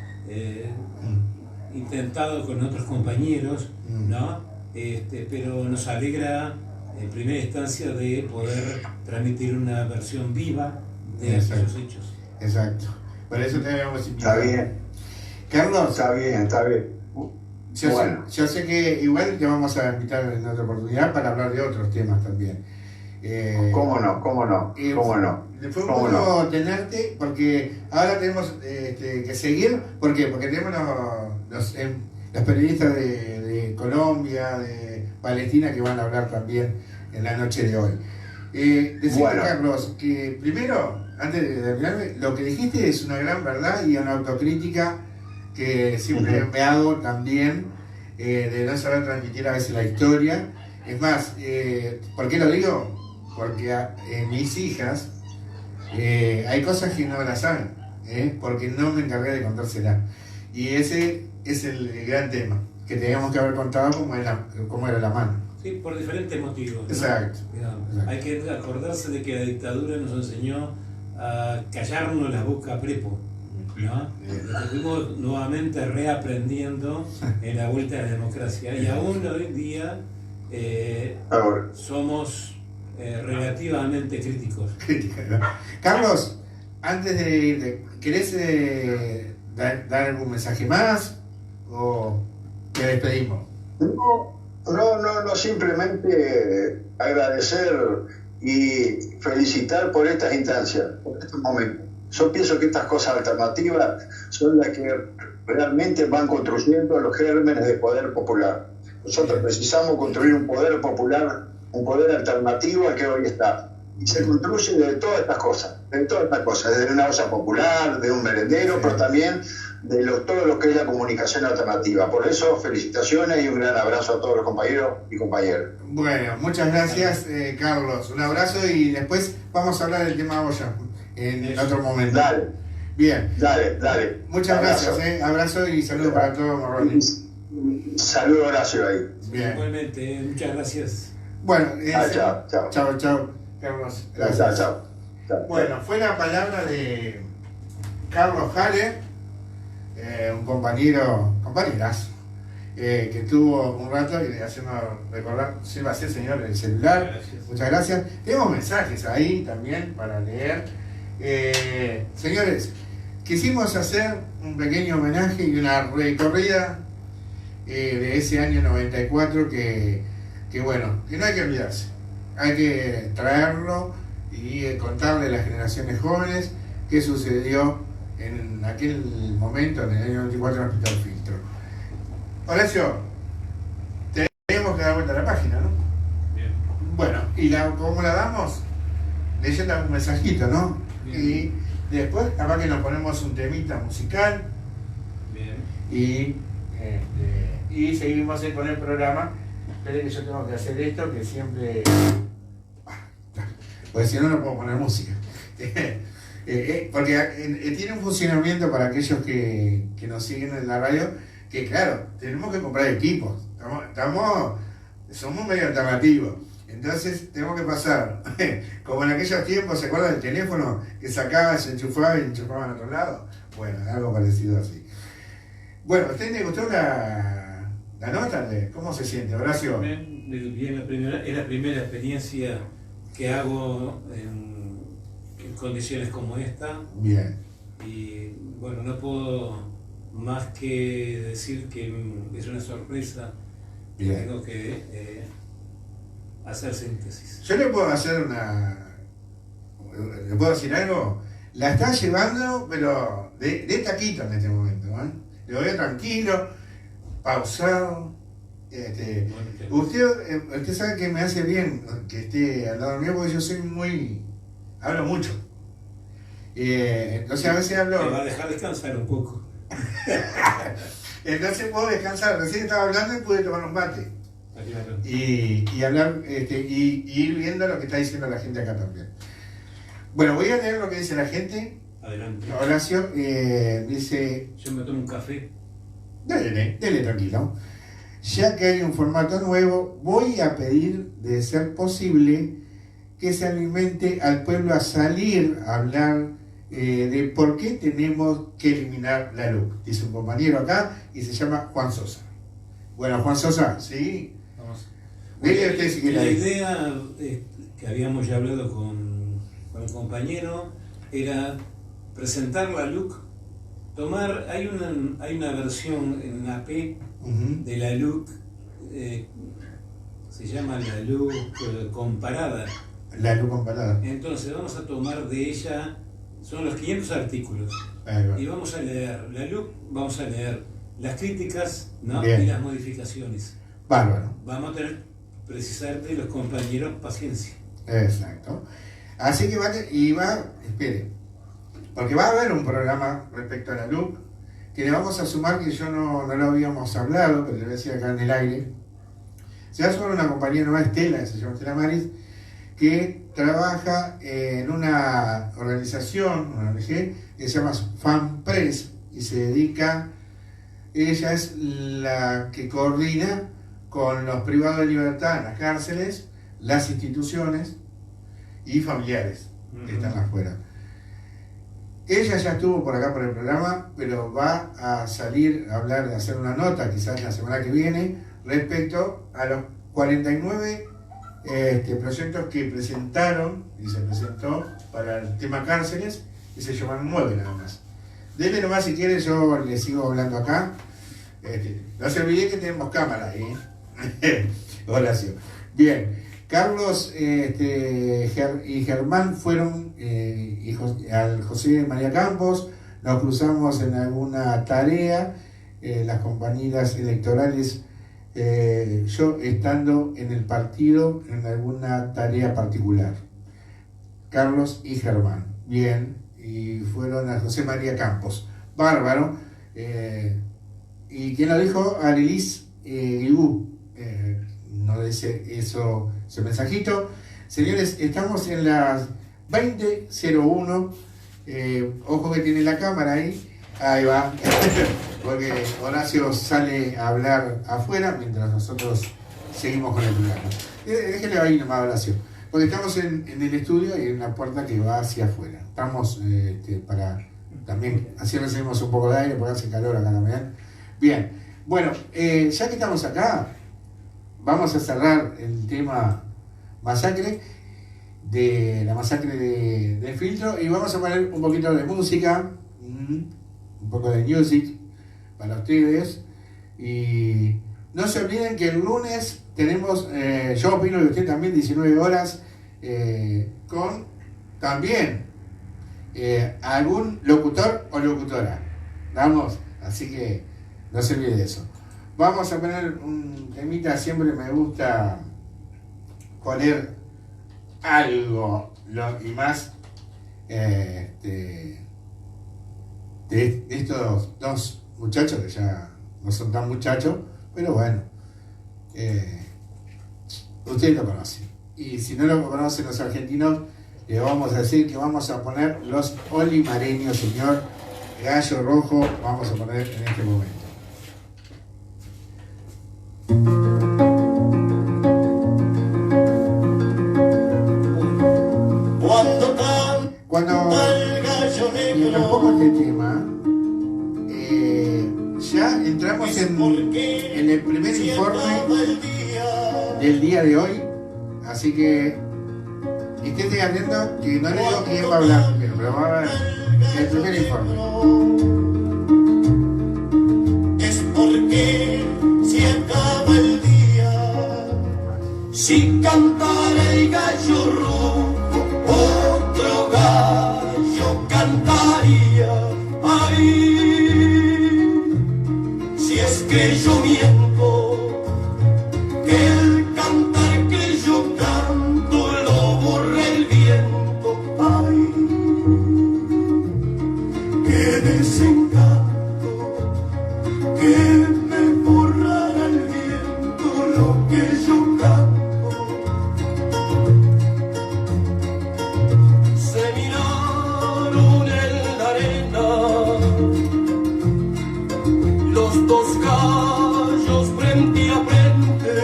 intentado con otros compañeros, ¿no? Pero nos alegra en primera instancia de poder transmitir una versión viva de aquellos hechos. Exacto. Por eso te habíamos invitado. Está bien. Carlos. Está bien. Yo sé que igual te vamos a invitar en otra oportunidad para hablar de otros temas también. ¿Cómo no? Fue un gusto tenerte, porque ahora tenemos que seguir. ¿Por qué? Porque tenemos los periodistas de Colombia, de Palestina, que van a hablar también en la noche de hoy. Decirte, Carlos, que primero, antes de terminarme, lo que dijiste es una gran verdad y una autocrítica que siempre me hago también, de no saber transmitir a veces la historia. Es más, ¿por qué lo digo? Porque mis hijas hay cosas que no las saben, porque no me encargué de contárselas. Y ese es el gran tema, que teníamos que haber contado cómo era la mano. Sí, por diferentes motivos, ¿no? Exacto. Hay que acordarse de que la dictadura nos enseñó a callarnos la boca a prepo, ¿no? Estuvimos nuevamente reaprendiendo en la vuelta a la democracia, y aún hoy en día somos relativamente críticos. Carlos, antes de irte, ¿querés dar algún mensaje más o te despedimos? No, simplemente agradecer y felicitar por estas instancias, por estos momentos. Yo pienso que estas cosas alternativas son las que realmente van construyendo los gérmenes de poder popular. Nosotros precisamos construir un poder popular, un poder alternativo al que hoy está. Y se construye de todas estas cosas, desde una olla popular, de un merendero, pero también todo lo que es la comunicación alternativa. Por eso, felicitaciones y un gran abrazo a todos los compañeros y compañeras. Bueno, muchas gracias, Carlos. Un abrazo y después vamos a hablar del tema olla en otro momento. Dale. Bien. Dale. Muchas Abrazo. gracias. Abrazo y saludos para todos, Morroni. Saludos, Horacio, ahí. Bien. Igualmente, muchas gracias. Bueno, Chao. chao, Carlos. Gracias. Chao. Bueno, fue la palabra de Carlos Haller, un compañerazo, que estuvo un rato y haciendo recordar, sirva así, señor, el celular. Gracias. Muchas gracias. Tenemos mensajes ahí también para leer. Señores, quisimos hacer un pequeño homenaje y una recorrida de ese año 94 que bueno, que no hay que olvidarse. Hay que traerlo y contarle a las generaciones jóvenes qué sucedió en aquel momento, en el año 94 en el Hospital Filtro. Horacio, tenemos que dar vuelta a la página, ¿no? Bien. Bueno, ¿y cómo la damos? Leyendo un mensajito, ¿no? Bien. Y después, capaz que nos ponemos un temita musical Bien. y seguimos con el programa. Esperen que yo tengo que hacer esto, que siempre... Porque si no, no puedo poner música. Porque tiene un funcionamiento para aquellos que nos siguen en la radio, que claro, tenemos que comprar equipos. Somos medio alternativos. Entonces tenemos que pasar, como en aquellos tiempos, ¿se acuerdan del teléfono que sacaba, se enchufaba y enchufaba en otro lado? Bueno, algo parecido así. Bueno, ¿a usted le gustó la nota? ¿Cómo se siente, Horacio? Bien, es la primera experiencia que hago en condiciones como esta. Bien. Y bueno, no puedo más que decir que es una sorpresa. Bien. Tengo que hacer síntesis. Yo le puedo hacer ¿le puedo decir algo? La está llevando, pero de taquito en este momento, ¿eh? Lo veo tranquilo, pausado. Usted sabe que me hace bien que esté al lado mío porque yo soy hablo mucho. Entonces a veces Te hablo. va a dejar descansar un poco. Entonces puedo descansar. Recién estaba hablando y pude tomar un mate. Claro. Y hablar y ir viendo lo que está diciendo la gente acá también. Bueno, voy a leer lo que dice la gente. Adelante. Horacio dice, Yo me tomo un café. dele tranquilo. Ya que hay un formato nuevo, voy a pedir, de ser posible, que se alimente al pueblo a salir a hablar de por qué tenemos que eliminar la LUC. Dice un compañero acá y se llama Juan Sosa. Bueno, Juan Sosa, ¿sí? Vamos. Dele usted si quiere. La idea que habíamos ya hablado con el compañero era presentar la LUC, hay una versión en AP de la LUC, se llama la LUC comparada. La LUC comparada. Entonces vamos a tomar de ella, son los 500 artículos, y vamos a leer la LUC, vamos a leer las críticas, ¿no? Y las modificaciones. Bárbaro. Vamos a tener, precisamente, los compañeros paciencia. Exacto. Así que espere, porque va a haber un programa respecto a la LUC, que le vamos a sumar, que yo no lo habíamos hablado, pero le voy a decir acá en el aire. Se va a sumar una compañía nueva, Estela, que se llama Estela Maris, que trabaja en una organización, una ONG, que se llama FanPress, y se dedica, ella es la que coordina con los privados de libertad en las cárceles, las instituciones y familiares que están afuera. Ella ya estuvo por acá por el programa, pero va a salir a hablar, a hacer una nota, quizás la semana que viene, respecto a los 49 proyectos que presentaron y se presentó para el tema cárceles, y se llamaron 9 nada más. Dele nomás si quiere, yo le sigo hablando acá. No se olvide que tenemos cámara ahí. Horacio. Bien. Carlos y Germán fueron al José María Campos, nos cruzamos en alguna tarea, las compañías electorales, yo estando en el partido en alguna tarea particular. Carlos y Germán, bien, y fueron a José María Campos, bárbaro, ¿Y quién lo dijo? Arilis Guigú. No dice eso, ese mensajito. Señores, estamos en las 20:01. Ojo que tiene la cámara ahí. Ahí va. Porque Horacio sale a hablar afuera mientras nosotros seguimos con el programa. Déjenle ahí nomás, Horacio. Porque estamos en el estudio y hay una puerta que va hacia afuera. Estamos para también, así recibimos un poco de aire porque hace calor acá también. Bien, bueno, ya que estamos acá, vamos a cerrar el tema masacre, de la masacre del filtro, y vamos a poner un poquito de música, un poco de music para ustedes. Y no se olviden que el lunes tenemos, yo opino que usted también, 19 horas, con también algún locutor o locutora. Vamos, así que no se olvide de eso. Vamos a poner un temita, siempre me gusta poner algo y más de estos dos muchachos que ya no son tan muchachos, pero bueno, ustedes lo conocen. Y si no lo conocen los argentinos, le vamos a decir que vamos a poner los olimareños, señor. Gallo Rojo, vamos a poner en este momento. Mientras pongo este tema, ya entramos en el primer informe del día de hoy, así que estén atentos que no le digo quién va a hablar primero, pero va a ver el primer informe. Es porque se acaba el día, si cantara el gallo rojo, otro gallo cantaría. Ay, si es que yo miento, que el cantar que yo canto lo borra el viento. Ay, qué desencanto, que me borrara el viento lo que yo canto. Se miraron en la arena los dos gallos frente a frente.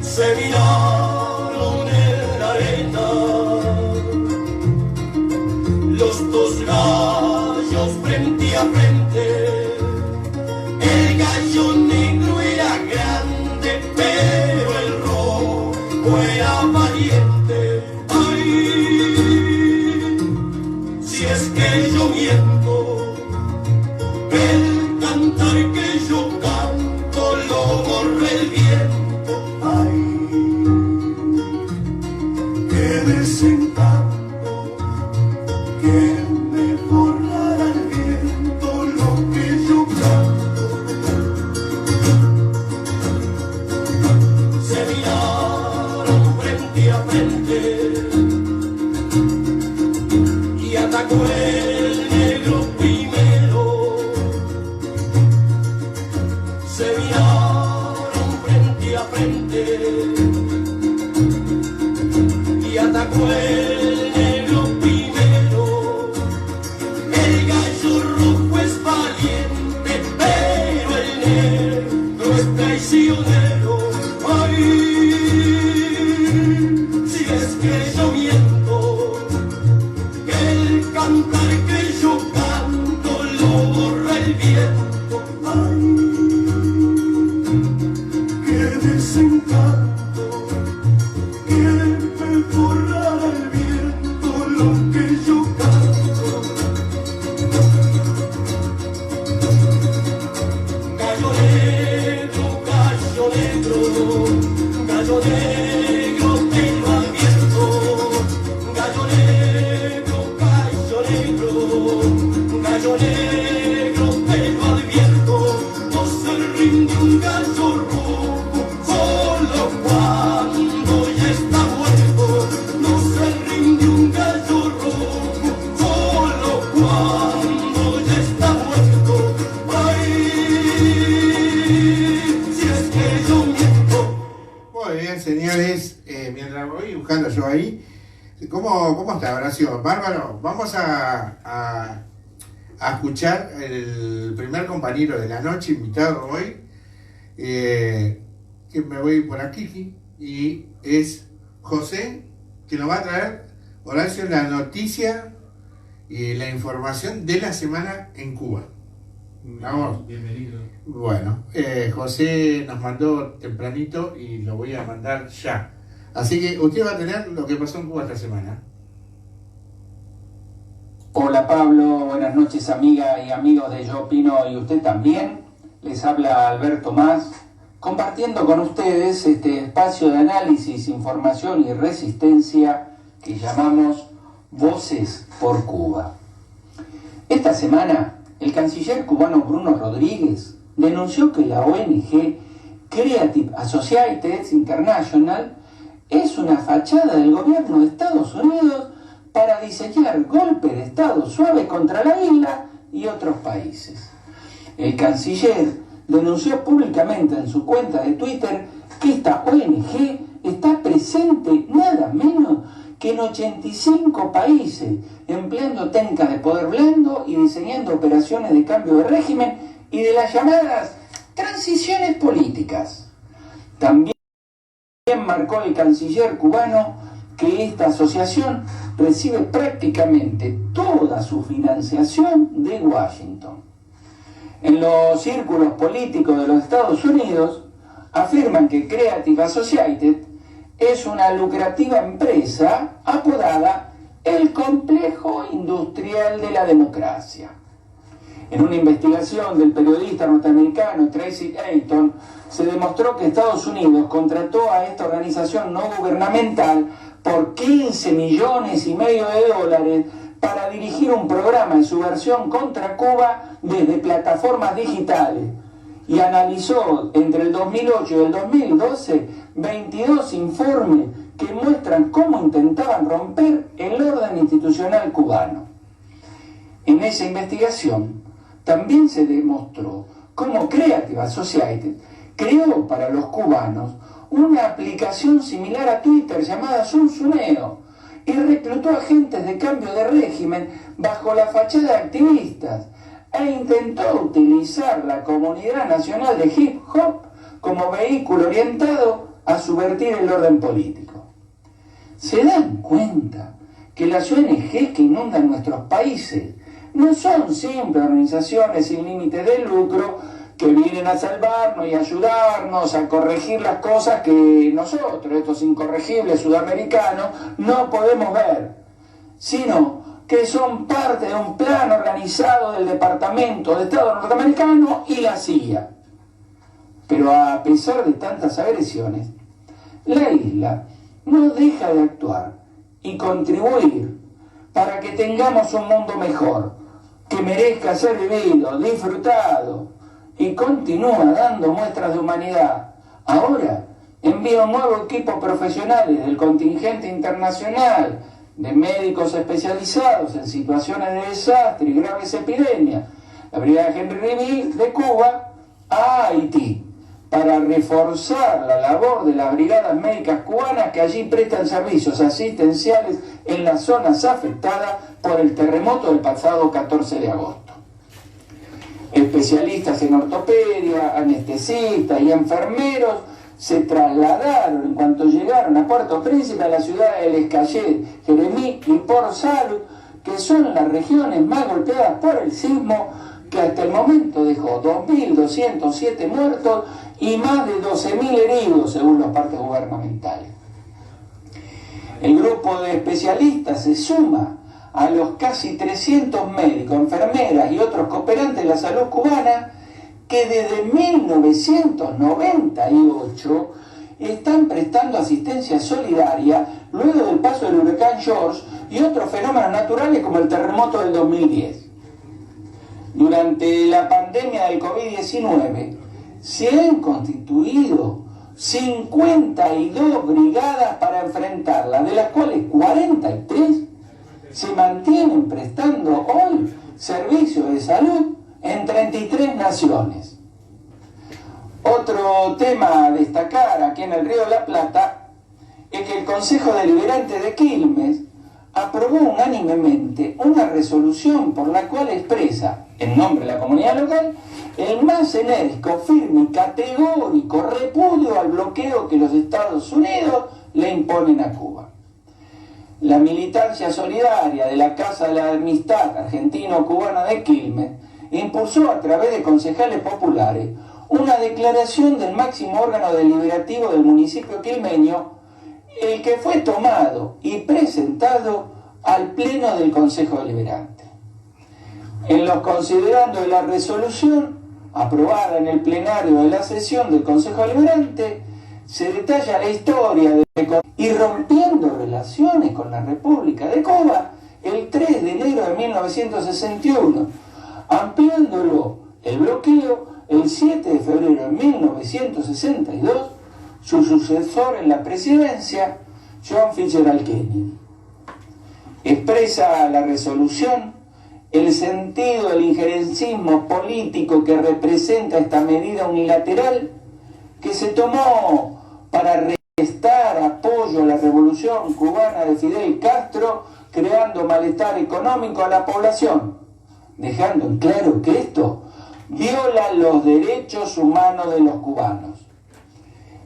Se miraron en la arena los dos gallos frente a frente. El gallo negro era grande, pero el rojo era valiente. Ay, si es que yo miento, el cantar que yo canto lo borra el viento. Ay, qué desencanto, que me borrara el viento lo que yo canto. Se miraron frente a frente y atacó el negro primero. Se miraron frente a frente y atacó el negro primero. El gallo rojo es valiente, pero el negro es traicionero. Ay, si es que yo miento, el cantar que yo canto lo borra el viento. Ay, qué desencanto, que me borrara el viento lo que yo canto. Gallo negro, gallo negro, gallo negro, te lo advierto. Gallo negro, gallo negro, gallo negro, te lo advierto. No se rinde un gallo rojo solo cuando ya está muerto. No se rinde un gallo rojo solo cuando mientras voy buscando yo ahí, ¿cómo está Horacio? Bárbaro, vamos a escuchar el primer compañero de la noche, invitado hoy, que me voy por aquí, y es José, que nos va a traer, Horacio, la noticia y la información de la semana en Cuba. Vamos. Bienvenido. Bueno, José nos mandó tempranito y lo voy a mandar ya. Así que usted va a tener lo que pasó en Cuba esta semana. Hola Pablo, buenas noches amiga y amigos de Yo Opino y usted también. Les habla Alberto Más, compartiendo con ustedes este espacio de análisis, información y resistencia que llamamos Voces por Cuba. Esta semana, el canciller cubano Bruno Rodríguez denunció que la ONG Creative Associates International es una fachada del gobierno de Estados Unidos para diseñar golpe de Estado suave contra la isla y otros países. El canciller denunció públicamente en su cuenta de Twitter que esta ONG está presente nada menos que en 85 países, empleando técnicas de poder blando y diseñando operaciones de cambio de régimen y de las llamadas transiciones políticas. También marcó el canciller cubano que esta asociación recibe prácticamente toda su financiación de Washington. En los círculos políticos de los Estados Unidos afirman que Creative Associates es una lucrativa empresa apodada el complejo industrial de la democracia. En una investigación del periodista norteamericano Tracy Ayton, se demostró que Estados Unidos contrató a esta organización no gubernamental por 15 millones y medio de dólares para dirigir un programa de subversión contra Cuba desde plataformas digitales, y analizó entre el 2008 y el 2012 22 informes que muestran cómo intentaban romper el orden institucional cubano. En esa investigación también se demostró cómo Creative Associates creó para los cubanos una aplicación similar a Twitter llamada Zunzuneo y reclutó agentes de cambio de régimen bajo la fachada de activistas e intentó utilizar la comunidad nacional de hip hop como vehículo orientado a subvertir el orden político. ¿Se dan cuenta que las ONG que inundan nuestros países no son simples organizaciones sin límites de lucro que vienen a salvarnos y ayudarnos a corregir las cosas que nosotros, estos incorregibles sudamericanos, no podemos ver, sino que son parte de un plan organizado del Departamento de Estado norteamericano y la CIA? Pero a pesar de tantas agresiones, la isla no deja de actuar y contribuir para que tengamos un mundo mejor, que merezca ser vivido, disfrutado, y continúa dando muestras de humanidad. Ahora envía un nuevo equipo profesionales del contingente internacional de médicos especializados en situaciones de desastre y graves epidemias, la Brigada Henry Rivi de Cuba, a Haití, para reforzar la labor de las brigadas médicas cubanas que allí prestan servicios asistenciales en las zonas afectadas por el terremoto del pasado 14 de agosto. Especialistas en ortopedia, anestesistas y enfermeros se trasladaron en cuanto llegaron a Puerto Príncipe, a la ciudad de Les Cayets, Jeremí y Port Salut, que son las regiones más golpeadas por el sismo, que hasta el momento dejó 2.207 muertos y más de 12.000 heridos, según los partes gubernamentales. El grupo de especialistas se suma a los casi 300 médicos, enfermeras y otros cooperantes de la salud cubana que desde 1998 están prestando asistencia solidaria luego del paso del huracán George y otros fenómenos naturales como el terremoto del 2010. Durante la pandemia del COVID-19 se han constituido 52 brigadas para enfrentarla, de las cuales 43 se mantienen prestando hoy servicios de salud en 33 naciones. Otro tema a destacar aquí en el Río de la Plata es que el Consejo Deliberante de Quilmes aprobó unánimemente una resolución por la cual expresa, en nombre de la comunidad local, el más enérgico, firme y categórico repudio al bloqueo que los Estados Unidos le imponen a Cuba. La militancia solidaria de la Casa de la Amistad Argentino-Cubana de Quilmes impulsó a través de concejales populares una declaración del máximo órgano deliberativo del municipio quilmeño, el que fue tomado y presentado al Pleno del Consejo Deliberante. En los considerandos de la resolución, aprobada en el plenario de la sesión del Consejo Deliberante, se detalla la historia de y rompiendo relaciones con la República de Cuba el 3 de enero de 1961, ampliándolo el bloqueo el 7 de febrero de 1962, su sucesor en la presidencia, John Fitzgerald Kennedy. Expresa la resolución el sentido del injerencismo político que representa esta medida unilateral que se tomó para restar apoyo a la revolución cubana de Fidel Castro, creando malestar económico a la población, dejando en claro que esto viola los derechos humanos de los cubanos.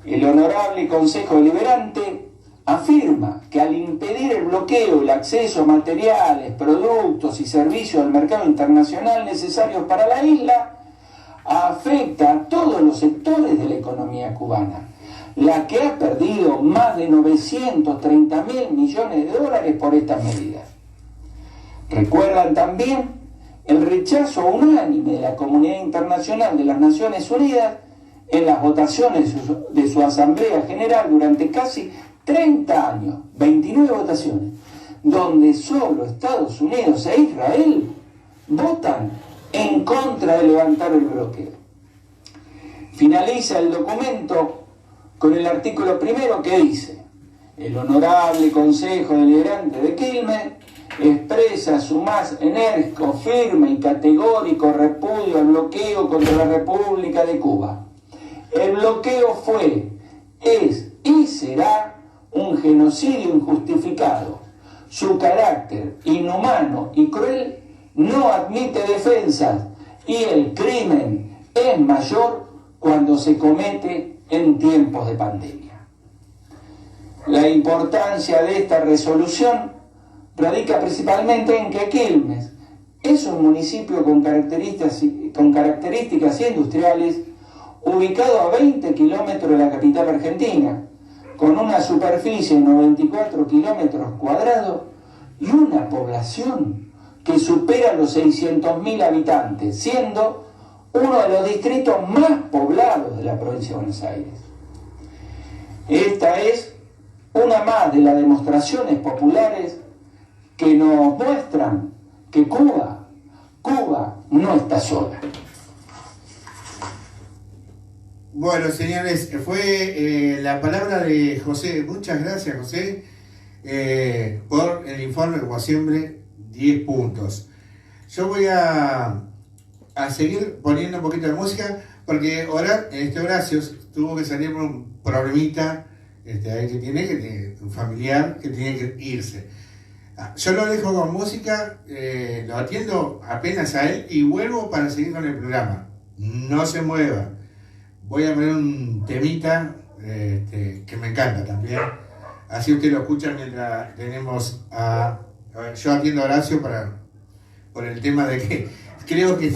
El Honorable Consejo Deliberante afirma que al impedir el bloqueo, el acceso a materiales, productos y servicios al mercado internacional necesarios para la isla, afecta a todos los sectores de la economía cubana, la que ha perdido más de 930.000 millones de dólares por estas medidas. Recuerdan también el rechazo unánime de la comunidad internacional de las Naciones Unidas en las votaciones de su Asamblea General durante casi 30 años, 29 votaciones, donde solo Estados Unidos e Israel votan en contra de levantar el bloqueo. Finaliza el documento con el artículo primero que dice: el Honorable Consejo Deliberante de Quilmes expresa su más enérgico, firme y categórico repudio al bloqueo contra la República de Cuba. El bloqueo fue, es y será un genocidio injustificado. Su carácter inhumano y cruel no admite defensas y el crimen es mayor cuando se comete en tiempos de pandemia. La importancia de esta resolución radica principalmente en que Quilmes es un municipio con características industriales ubicado a 20 kilómetros de la capital argentina, con una superficie de 94 kilómetros cuadrados y una población que supera los 600.000 habitantes, siendo uno de los distritos más poblados de la provincia de Buenos Aires. Esta es una más de las demostraciones populares que nos muestran que Cuba no está sola. Bueno, señores, fue la palabra de José. Muchas gracias, José, por el informe, como siempre, 10 puntos. Yo voy a seguir poniendo un poquito de música, porque Horacio tuvo que salir por un problemita ahí que tiene, un familiar que tiene que irse. Yo lo dejo con música, lo atiendo apenas a él y vuelvo para seguir con el programa. No se mueva. Voy a poner un temita que me encanta también. Así usted lo escucha mientras tenemos yo atiendo a Horacio por el tema de que creo que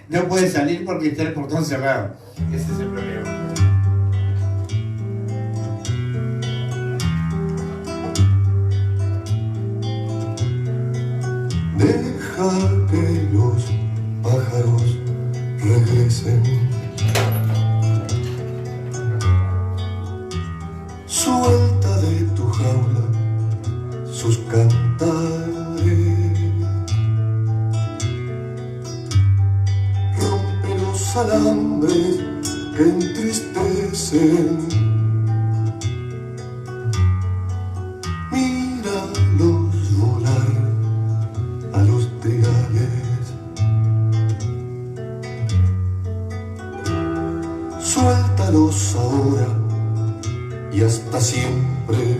no puede salir porque está el portón cerrado. Ese es el problema. Deja que los pájaros regresen. Suelta de tu jaula sus cantares. Rompe los alambres que entristecen. Míralos volar a los triales. Suéltalos ahora y hasta siempre.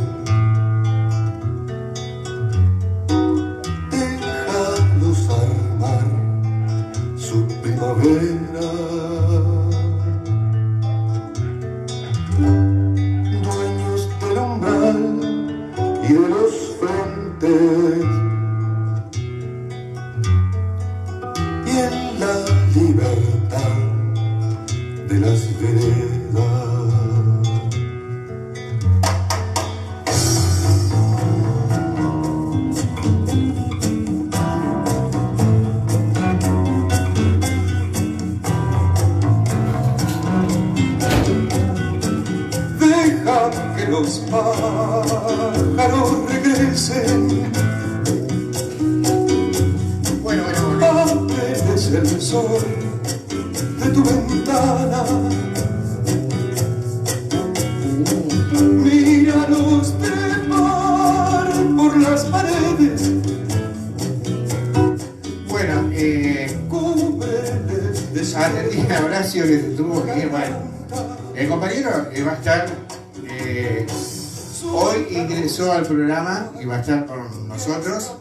de las veredas. Deja que los pájaros regresen. Bueno, Apenas el sol de tu ventana. Míralos trepar por las paredes. bueno, Cúbreles de atendí a Horacio que se tuvo que ir. Bueno, el compañero va a estar, hoy ingresó al programa y va a estar con nosotros,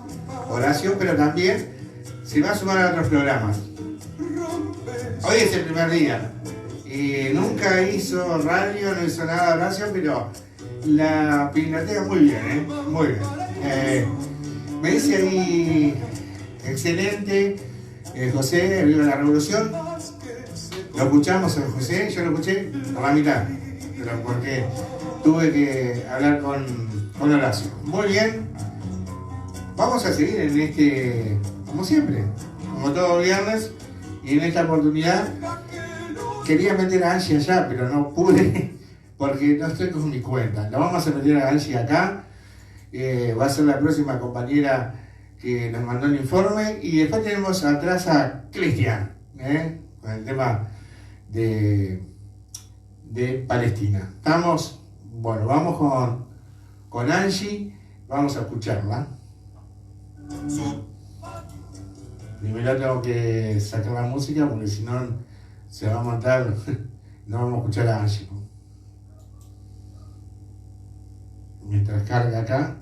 Horacio, pero también se va a sumar a otros programas. Hoy es el primer día y nunca hizo radio, no hizo nada Horacio, pero la pilotea muy bien, muy bien. Me dice ahí, excelente, José, viva la revolución. Lo escuchamos a José, yo lo escuché por la mitad, pero porque tuve que hablar con Horacio. Muy bien, vamos a seguir en este, como siempre, como todo viernes, y en esta oportunidad quería meter a Angie allá, pero no pude porque no estoy con mi cuenta. La vamos a meter a Angie acá, va a ser la próxima compañera que nos mandó el informe, y después tenemos atrás a Cristian, con el tema de Palestina. Estamos, bueno, vamos con Angie, vamos a escucharla. Primero tengo que sacar la música porque si no se va a matar, no vamos a escuchar a Angie. Mientras carga acá,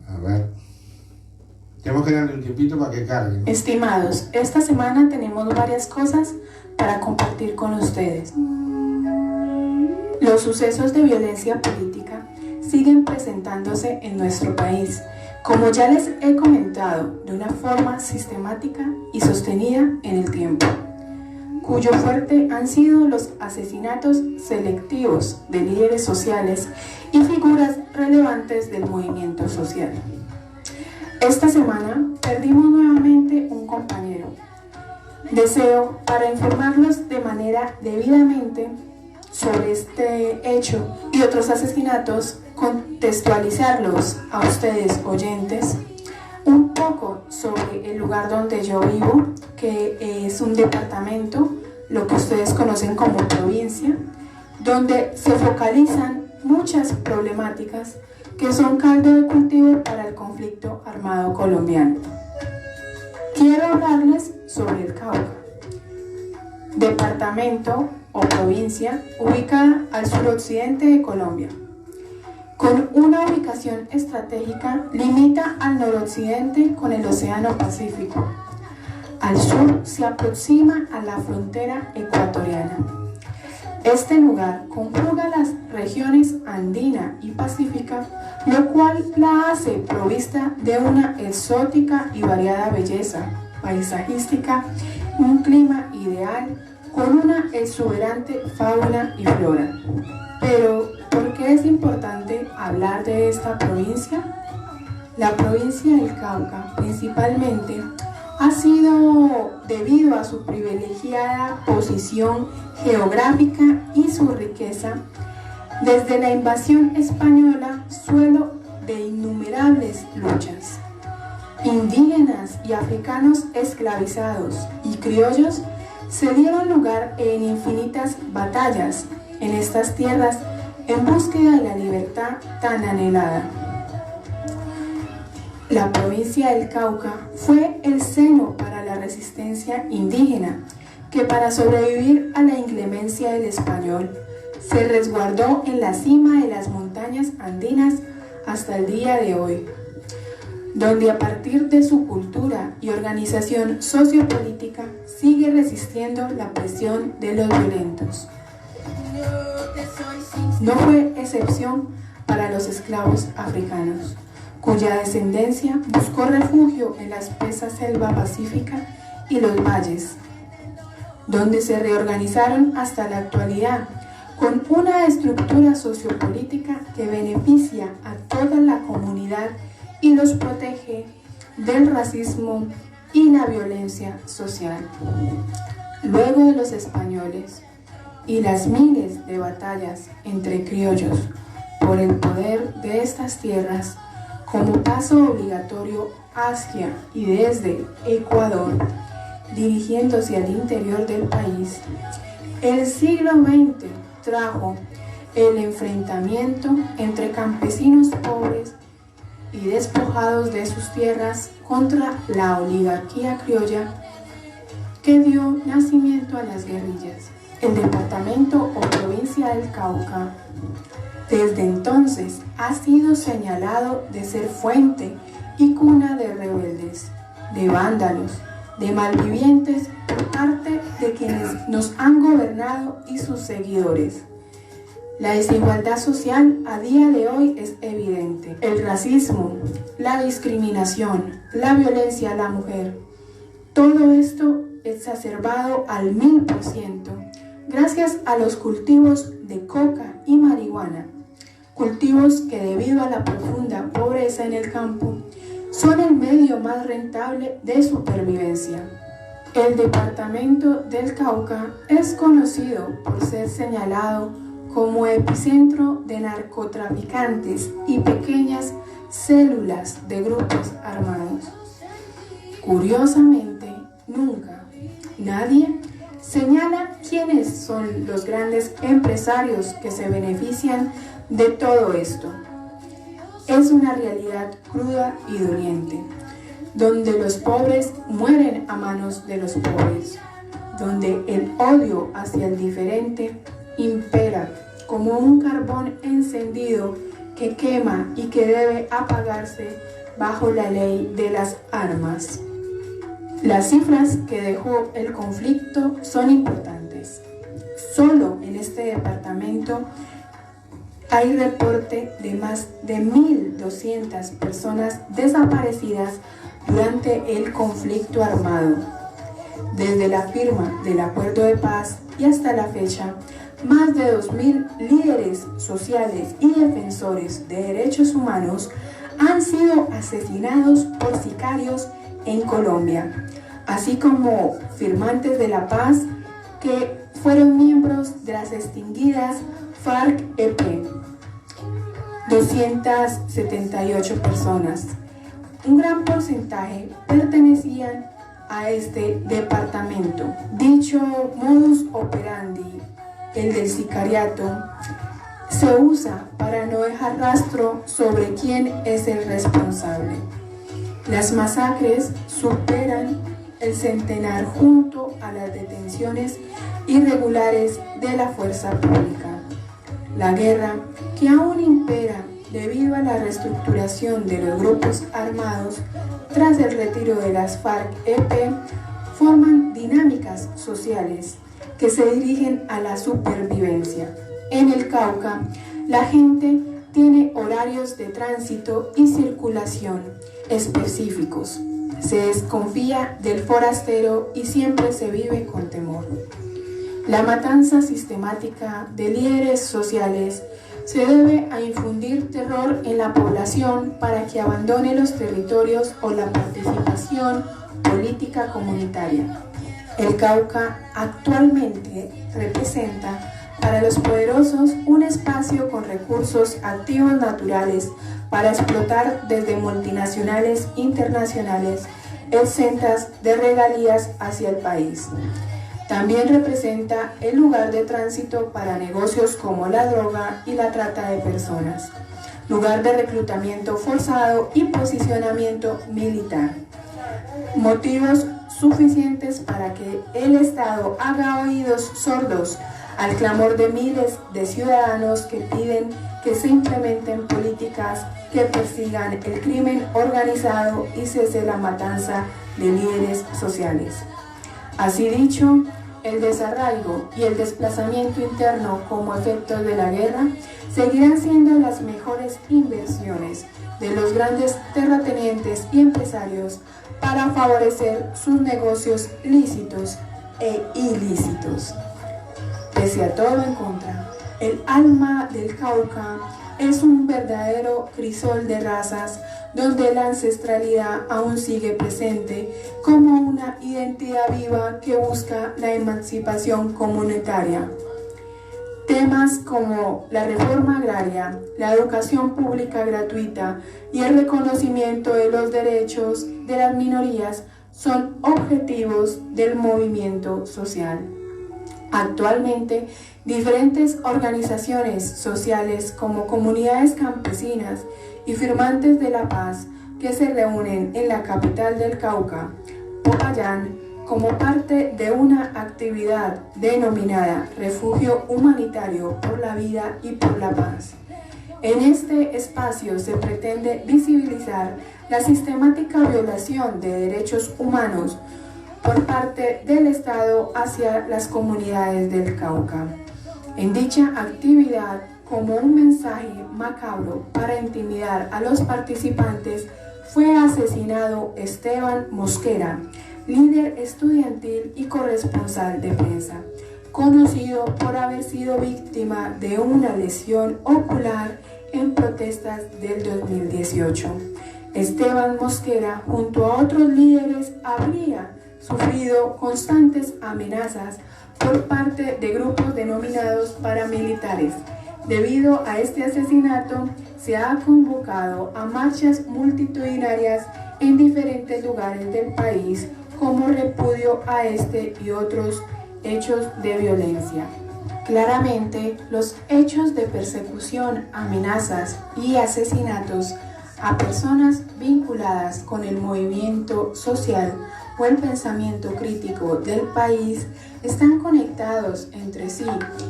a ver, tenemos que darle un tiempito para que cargue, ¿no? Estimados, esta semana tenemos varias cosas para compartir con ustedes. Los sucesos de violencia política siguen presentándose en nuestro país, como ya les he comentado, de una forma sistemática y sostenida en el tiempo, cuyo fuerte han sido los asesinatos selectivos de líderes sociales y figuras relevantes del movimiento social. Esta semana perdimos nuevamente un compañero. Deseo, para informarlos de manera debidamente sobre este hecho y otros asesinatos, contextualizarlos a ustedes oyentes un poco sobre el lugar donde yo vivo, que es un departamento, lo que ustedes conocen como provincia, donde se focalizan muchas problemáticas que son caldo de cultivo para el conflicto armado colombiano. Quiero hablarles sobre el Cauca, departamento o provincia ubicada al suroccidente de Colombia. Con una ubicación estratégica, limita al noroccidente con el Océano Pacífico. Al sur se aproxima a la frontera ecuatoriana. Este lugar conjuga las regiones andina y pacífica, lo cual la hace provista de una exótica y variada belleza paisajística, un clima ideal, con una exuberante fauna y flora. Pero, ¿por qué es importante hablar de esta provincia? La provincia del Cauca, principalmente, ha sido debido a su privilegiada posición geográfica y su riqueza, desde la invasión española, suelo de innumerables luchas. Indígenas y africanos esclavizados y criollos se dieron lugar en infinitas batallas en estas tierras en búsqueda de la libertad tan anhelada. La provincia del Cauca fue el seno para la resistencia indígena, que para sobrevivir a la inclemencia del español se resguardó en la cima de las montañas andinas hasta el día de hoy, donde a partir de su cultura y organización sociopolítica sigue resistiendo la presión de los violentos. No fue excepción para los esclavos africanos, cuya descendencia buscó refugio en la espesa selva pacífica y los valles, donde se reorganizaron hasta la actualidad, con una estructura sociopolítica que beneficia a toda la comunidad y los protege del racismo y la violencia social. Luego de los españoles y las miles de batallas entre criollos por el poder de estas tierras, como paso obligatorio hacia y desde Ecuador, dirigiéndose al interior del país, el siglo XX trajo el enfrentamiento entre campesinos pobres y despojados de sus tierras contra la oligarquía criolla que dio nacimiento a las guerrillas. El departamento o provincia del Cauca desde entonces ha sido señalado de ser fuente y cuna de rebeldes, de vándalos, de malvivientes por parte de quienes nos han gobernado y sus seguidores. La desigualdad social a día de hoy es evidente. El racismo, la discriminación, la violencia a la mujer, todo esto exacerbado al 1000% gracias a los cultivos de coca y marihuana, cultivos que debido a la profunda pobreza en el campo son el medio más rentable de supervivencia. El departamento del Cauca es conocido por ser señalado como epicentro de narcotraficantes y pequeñas células de grupos armados. Curiosamente, nunca nadie señala quiénes son los grandes empresarios que se benefician de todo esto. Es una realidad cruda y doliente, donde los pobres mueren a manos de los pobres, donde el odio hacia el diferente impera como un carbón encendido que quema y que debe apagarse bajo la ley de las armas. Las cifras que dejó el conflicto son importantes. Solo en este departamento hay reporte de más de 1.200 personas desaparecidas durante el conflicto armado. Desde la firma del acuerdo de paz y hasta la fecha, más de 2.000 líderes sociales y defensores de derechos humanos han sido asesinados por sicarios en Colombia, así como firmantes de la paz que fueron miembros de las extinguidas FARC-EP. 278 personas, un gran porcentaje pertenecían a este departamento. Dicho modus operandi, el del sicariato, se usa para no dejar rastro sobre quién es el responsable. Las masacres superan el centenar junto a las detenciones irregulares de la fuerza pública. La guerra, que aún impera debido a la reestructuración de los grupos armados tras el retiro de las FARC-EP, forman dinámicas sociales que se dirigen a la supervivencia. En el Cauca, la gente tiene horarios de tránsito y circulación específicos. Se desconfía del forastero y siempre se vive con temor. La matanza sistemática de líderes sociales se debe a infundir terror en la población para que abandone los territorios o la participación política comunitaria. El Cauca actualmente representa para los poderosos un espacio con recursos activos naturales para explotar desde multinacionales internacionales exentas de regalías hacia el país. También representa el lugar de tránsito para negocios como la droga y la trata de personas, lugar de reclutamiento forzado y posicionamiento militar. Motivos suficientes para que el Estado haga oídos sordos al clamor de miles de ciudadanos que piden que se implementen políticas que persigan el crimen organizado y cese la matanza de líderes sociales. Así dicho, el desarraigo y el desplazamiento interno como efecto de la guerra seguirán siendo las mejores inversiones de los grandes terratenientes y empresarios para favorecer sus negocios lícitos e ilícitos. Pese a todo en contra, el alma del Cauca es un verdadero crisol de razas donde la ancestralidad aún sigue presente como una identidad viva que busca la emancipación comunitaria. Temas como la reforma agraria, la educación pública gratuita y el reconocimiento de los derechos de las minorías son objetivos del movimiento social. Actualmente, diferentes organizaciones sociales como comunidades campesinas y firmantes de la paz que se reúnen en la capital del Cauca, Popayán, como parte de una actividad denominada Refugio Humanitario por la Vida y por la Paz. En este espacio se pretende visibilizar la sistemática violación de derechos humanos por parte del Estado hacia las comunidades del Cauca. En dicha actividad, como un mensaje macabro para intimidar a los participantes, fue asesinado Esteban Mosquera, líder estudiantil y corresponsal de prensa, conocido por haber sido víctima de una lesión ocular en protestas del 2018. Esteban Mosquera, junto a otros líderes, habría sufrido constantes amenazas por parte de grupos denominados paramilitares. Debido a este asesinato, se ha convocado a marchas multitudinarias en diferentes lugares del país como repudio a este y otros hechos de violencia. Claramente, los hechos de persecución, amenazas y asesinatos a personas vinculadas con el movimiento social o el pensamiento crítico del país están conectados entre sí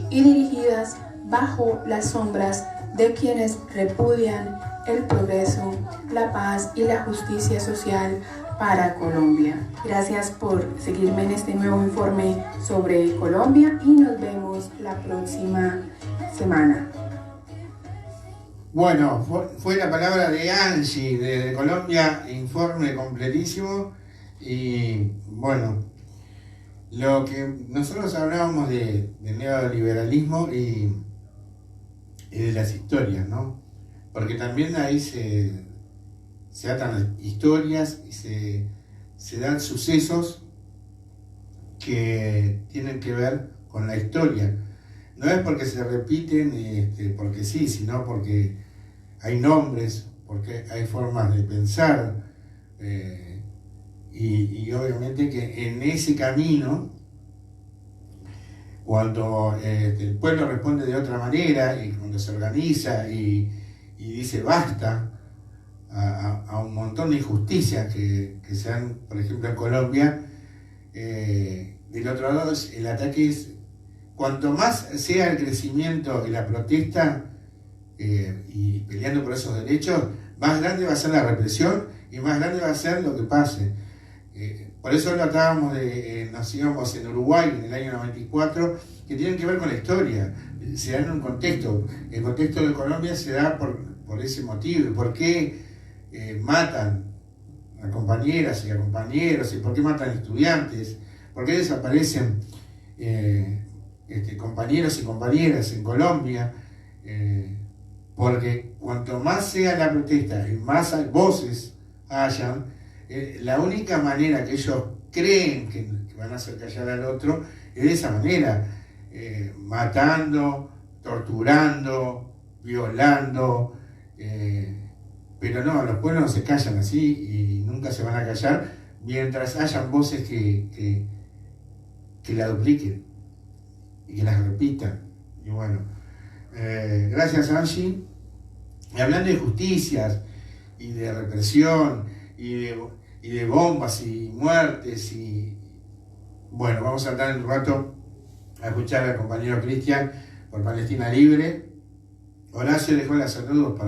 y dirigidas bajo las sombras de quienes repudian el progreso, la paz y la justicia social para Colombia. Gracias por seguirme en este nuevo informe sobre Colombia y nos vemos la próxima semana. Bueno, fue la palabra de Angie de Colombia, informe completísimo. Y bueno, lo que nosotros hablábamos del neoliberalismo y de las historias, ¿no? Porque también ahí se atan historias y se dan sucesos que tienen que ver con la historia. No es porque se repiten porque sí, sino porque hay nombres, porque hay formas de pensar, y obviamente que en ese camino, cuando el pueblo responde de otra manera y cuando se organiza y dice basta a un montón de injusticias que se dan, por ejemplo, en Colombia, del otro lado el ataque es, cuanto más sea el crecimiento y la protesta y peleando por esos derechos, más grande va a ser la represión y más grande va a ser lo que pase. Por eso tratábamos nos íbamos en Uruguay en el año 94, que tienen que ver con la historia, se da en un contexto. El contexto de Colombia se da por ese motivo. ¿Por qué matan a compañeras y a compañeros? ¿Y por qué matan estudiantes? ¿Por qué desaparecen compañeros y compañeras en Colombia? Porque cuanto más sea la protesta y más voces hayan, la única manera que ellos creen que van a hacer callar al otro es de esa manera, matando, torturando, violando, pero no, los pueblos no se callan así y nunca se van a callar mientras hayan voces que la dupliquen y que las repitan. Y bueno, gracias Angie. Y hablando de justicias y de represión y de bombas y muertes y bueno, vamos a entrar en un rato a escuchar al compañero Cristian por Palestina Libre. Horacio dejó los saludos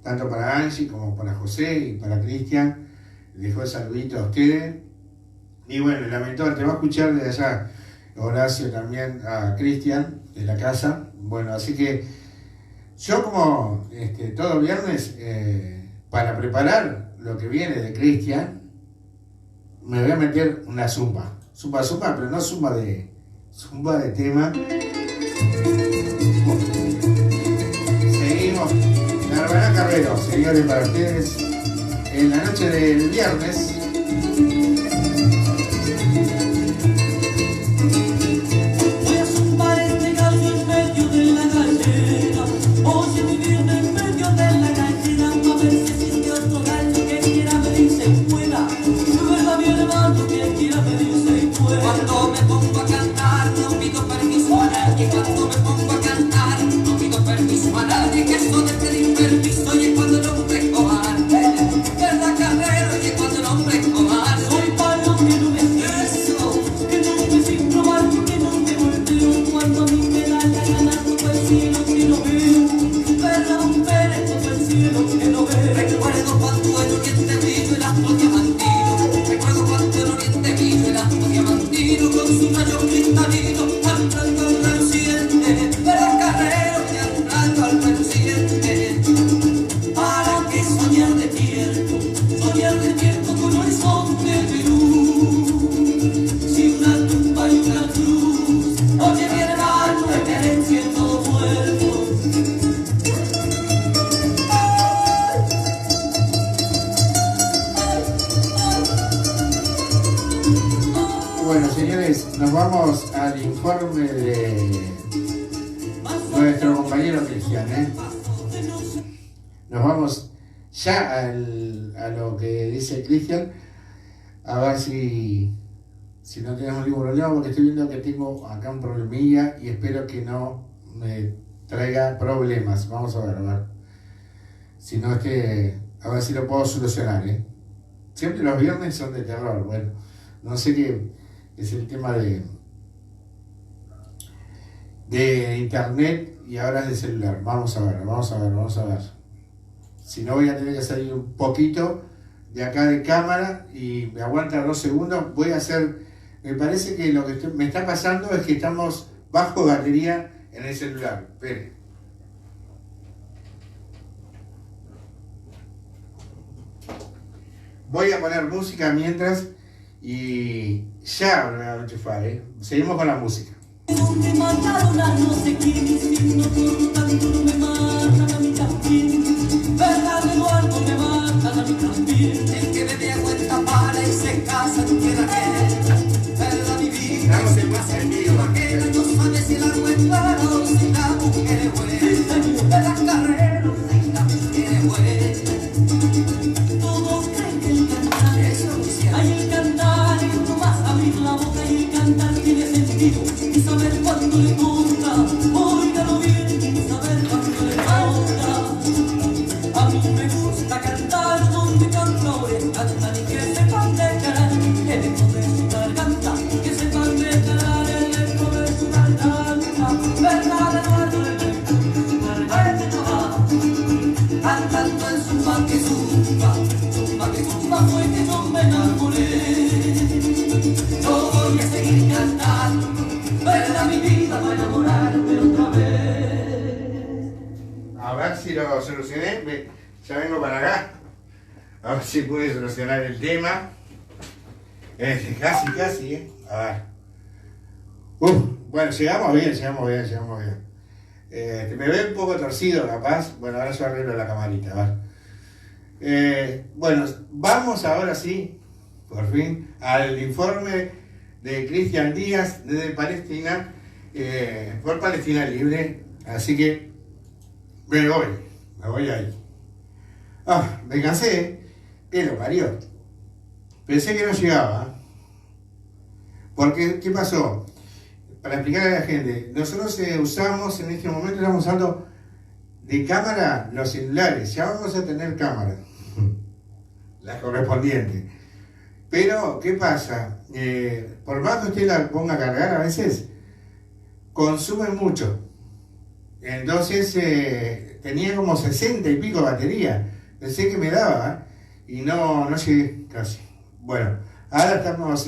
tanto para Angie como para José y para Cristian. Dejó el saludito a ustedes. Y bueno, lamentable, te va a escuchar desde allá Horacio también a Cristian de la casa. Bueno, así que yo como todo viernes, para preparar lo que viene de Cristian, me voy a meter una zumba. zumba, pero no zumba de tema. Seguimos. La Hermana Carrero, señores, para ustedes, en la noche del viernes. Voy a zumbar este gallo en medio de la gallera. Oye, mi bien, en medio de la gallera, a ver si existe otro gallo que quiera medirse y pueda. ¿Verdad, mi hermano, que quiera medirse y pueda? Cuando me pongo a cantar, no pido permiso a nadie. Cuando me pongo a cantar, no pido permiso a nadie. Que eso de pedir permiso y es cuando el hombre es cobarde. ¿Verdad, Carrero? Y es cuando el hombre es cobarde. Soy palo que no me eso, que no me sin probar, que no me volteo. Cuando a mí me da la gana, todo el cielo que no veo. ¿Verdad, un Pérez? Todo el cielo que no veo. Recuerdo cuando el oriente brillo el astro diamantino. Recuerdo cuando el oriente brillo el astro diamantino. Con su rayo cristalino, alumbrando al reluciente. ¿Verdad, Carrero? Que alumbrando al reluciente. ¿Para qué soñar despierto con horizonte de luz? Si una tumba y una cruz, oye mi hermano, me quedé siendo muerto. Bueno, señores, nos vamos al informe de nuestro compañero Cristian, Nos vamos ya a lo que dice Cristian, a ver si no tenemos ningún problema, porque estoy viendo que tengo acá un problemilla y espero que no me traiga problemas. Vamos a ver. Si no, es que a ver si lo puedo solucionar, Siempre los viernes son de terror. Bueno, no sé qué es el tema de internet y ahora es de celular. Vamos a ver. Si no, voy a tener que salir un poquito de acá de cámara y me aguanta 2 segundos. Voy a hacer, me parece que lo que me está pasando es que estamos bajo batería en el celular. Espere. Voy a poner música mientras y ya me voy a enchufar, Seguimos con la música. Me mataron a no sé quién y si no por tanto no me matan a mí también. ¿Verdad, Eduardo? Me matan a mí también. El que bebe agua en tapara y se casa no queda que. ¿Verdad, mi vida? Y se pasa el mío vaquera. No sabe si el agua es clara o si la mujer es buena. ¿Verdad, Carrero? Si la mujer es buena. Todos creen que el cantar es oficial. Hay el cantar es nomás abrir la boca y el cantar tiene sentido. Y saber cuándo le toca, óigalo bien, y saber cuándo le toca. A mí me gusta cantar donde cantores cantan y que sepan declarar el eco de su garganta, que sepan declarar el eco de su garganta. ¿Verdad, Eduardo? El eco de su garganta. Cantando en zumba que zumba fue que yo me enamoré. Yo voy a seguir cantando. ¿Verdad, mi vida, para enamorarte otra vez? A ver si lo solucioné. Ya vengo para acá. A ver si pude solucionar el tema. Casi, A ver. Bueno, llegamos bien. Me ve un poco torcido, capaz. Bueno, ahora yo arreglo la camarita, a ver. Bueno, vamos ahora sí, por fin, al informe de Cristian Díaz desde Palestina, por Palestina Libre. Así que me voy ahí. Me cansé, que lo parió. Pensé que no llegaba. Porque, ¿qué pasó? Para explicarle a la gente, nosotros usamos en este momento, estamos usando de cámara los celulares. Ya vamos a tener cámara, la correspondiente. Pero, ¿qué pasa? Por más que usted la ponga a cargar, a veces consume mucho. Entonces, tenía como 60 y pico batería. Pensé que me daba, y no llegué casi. Bueno, ahora estamos,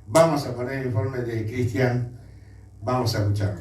vamos a poner el informe de Cristian. Vamos a escucharlo.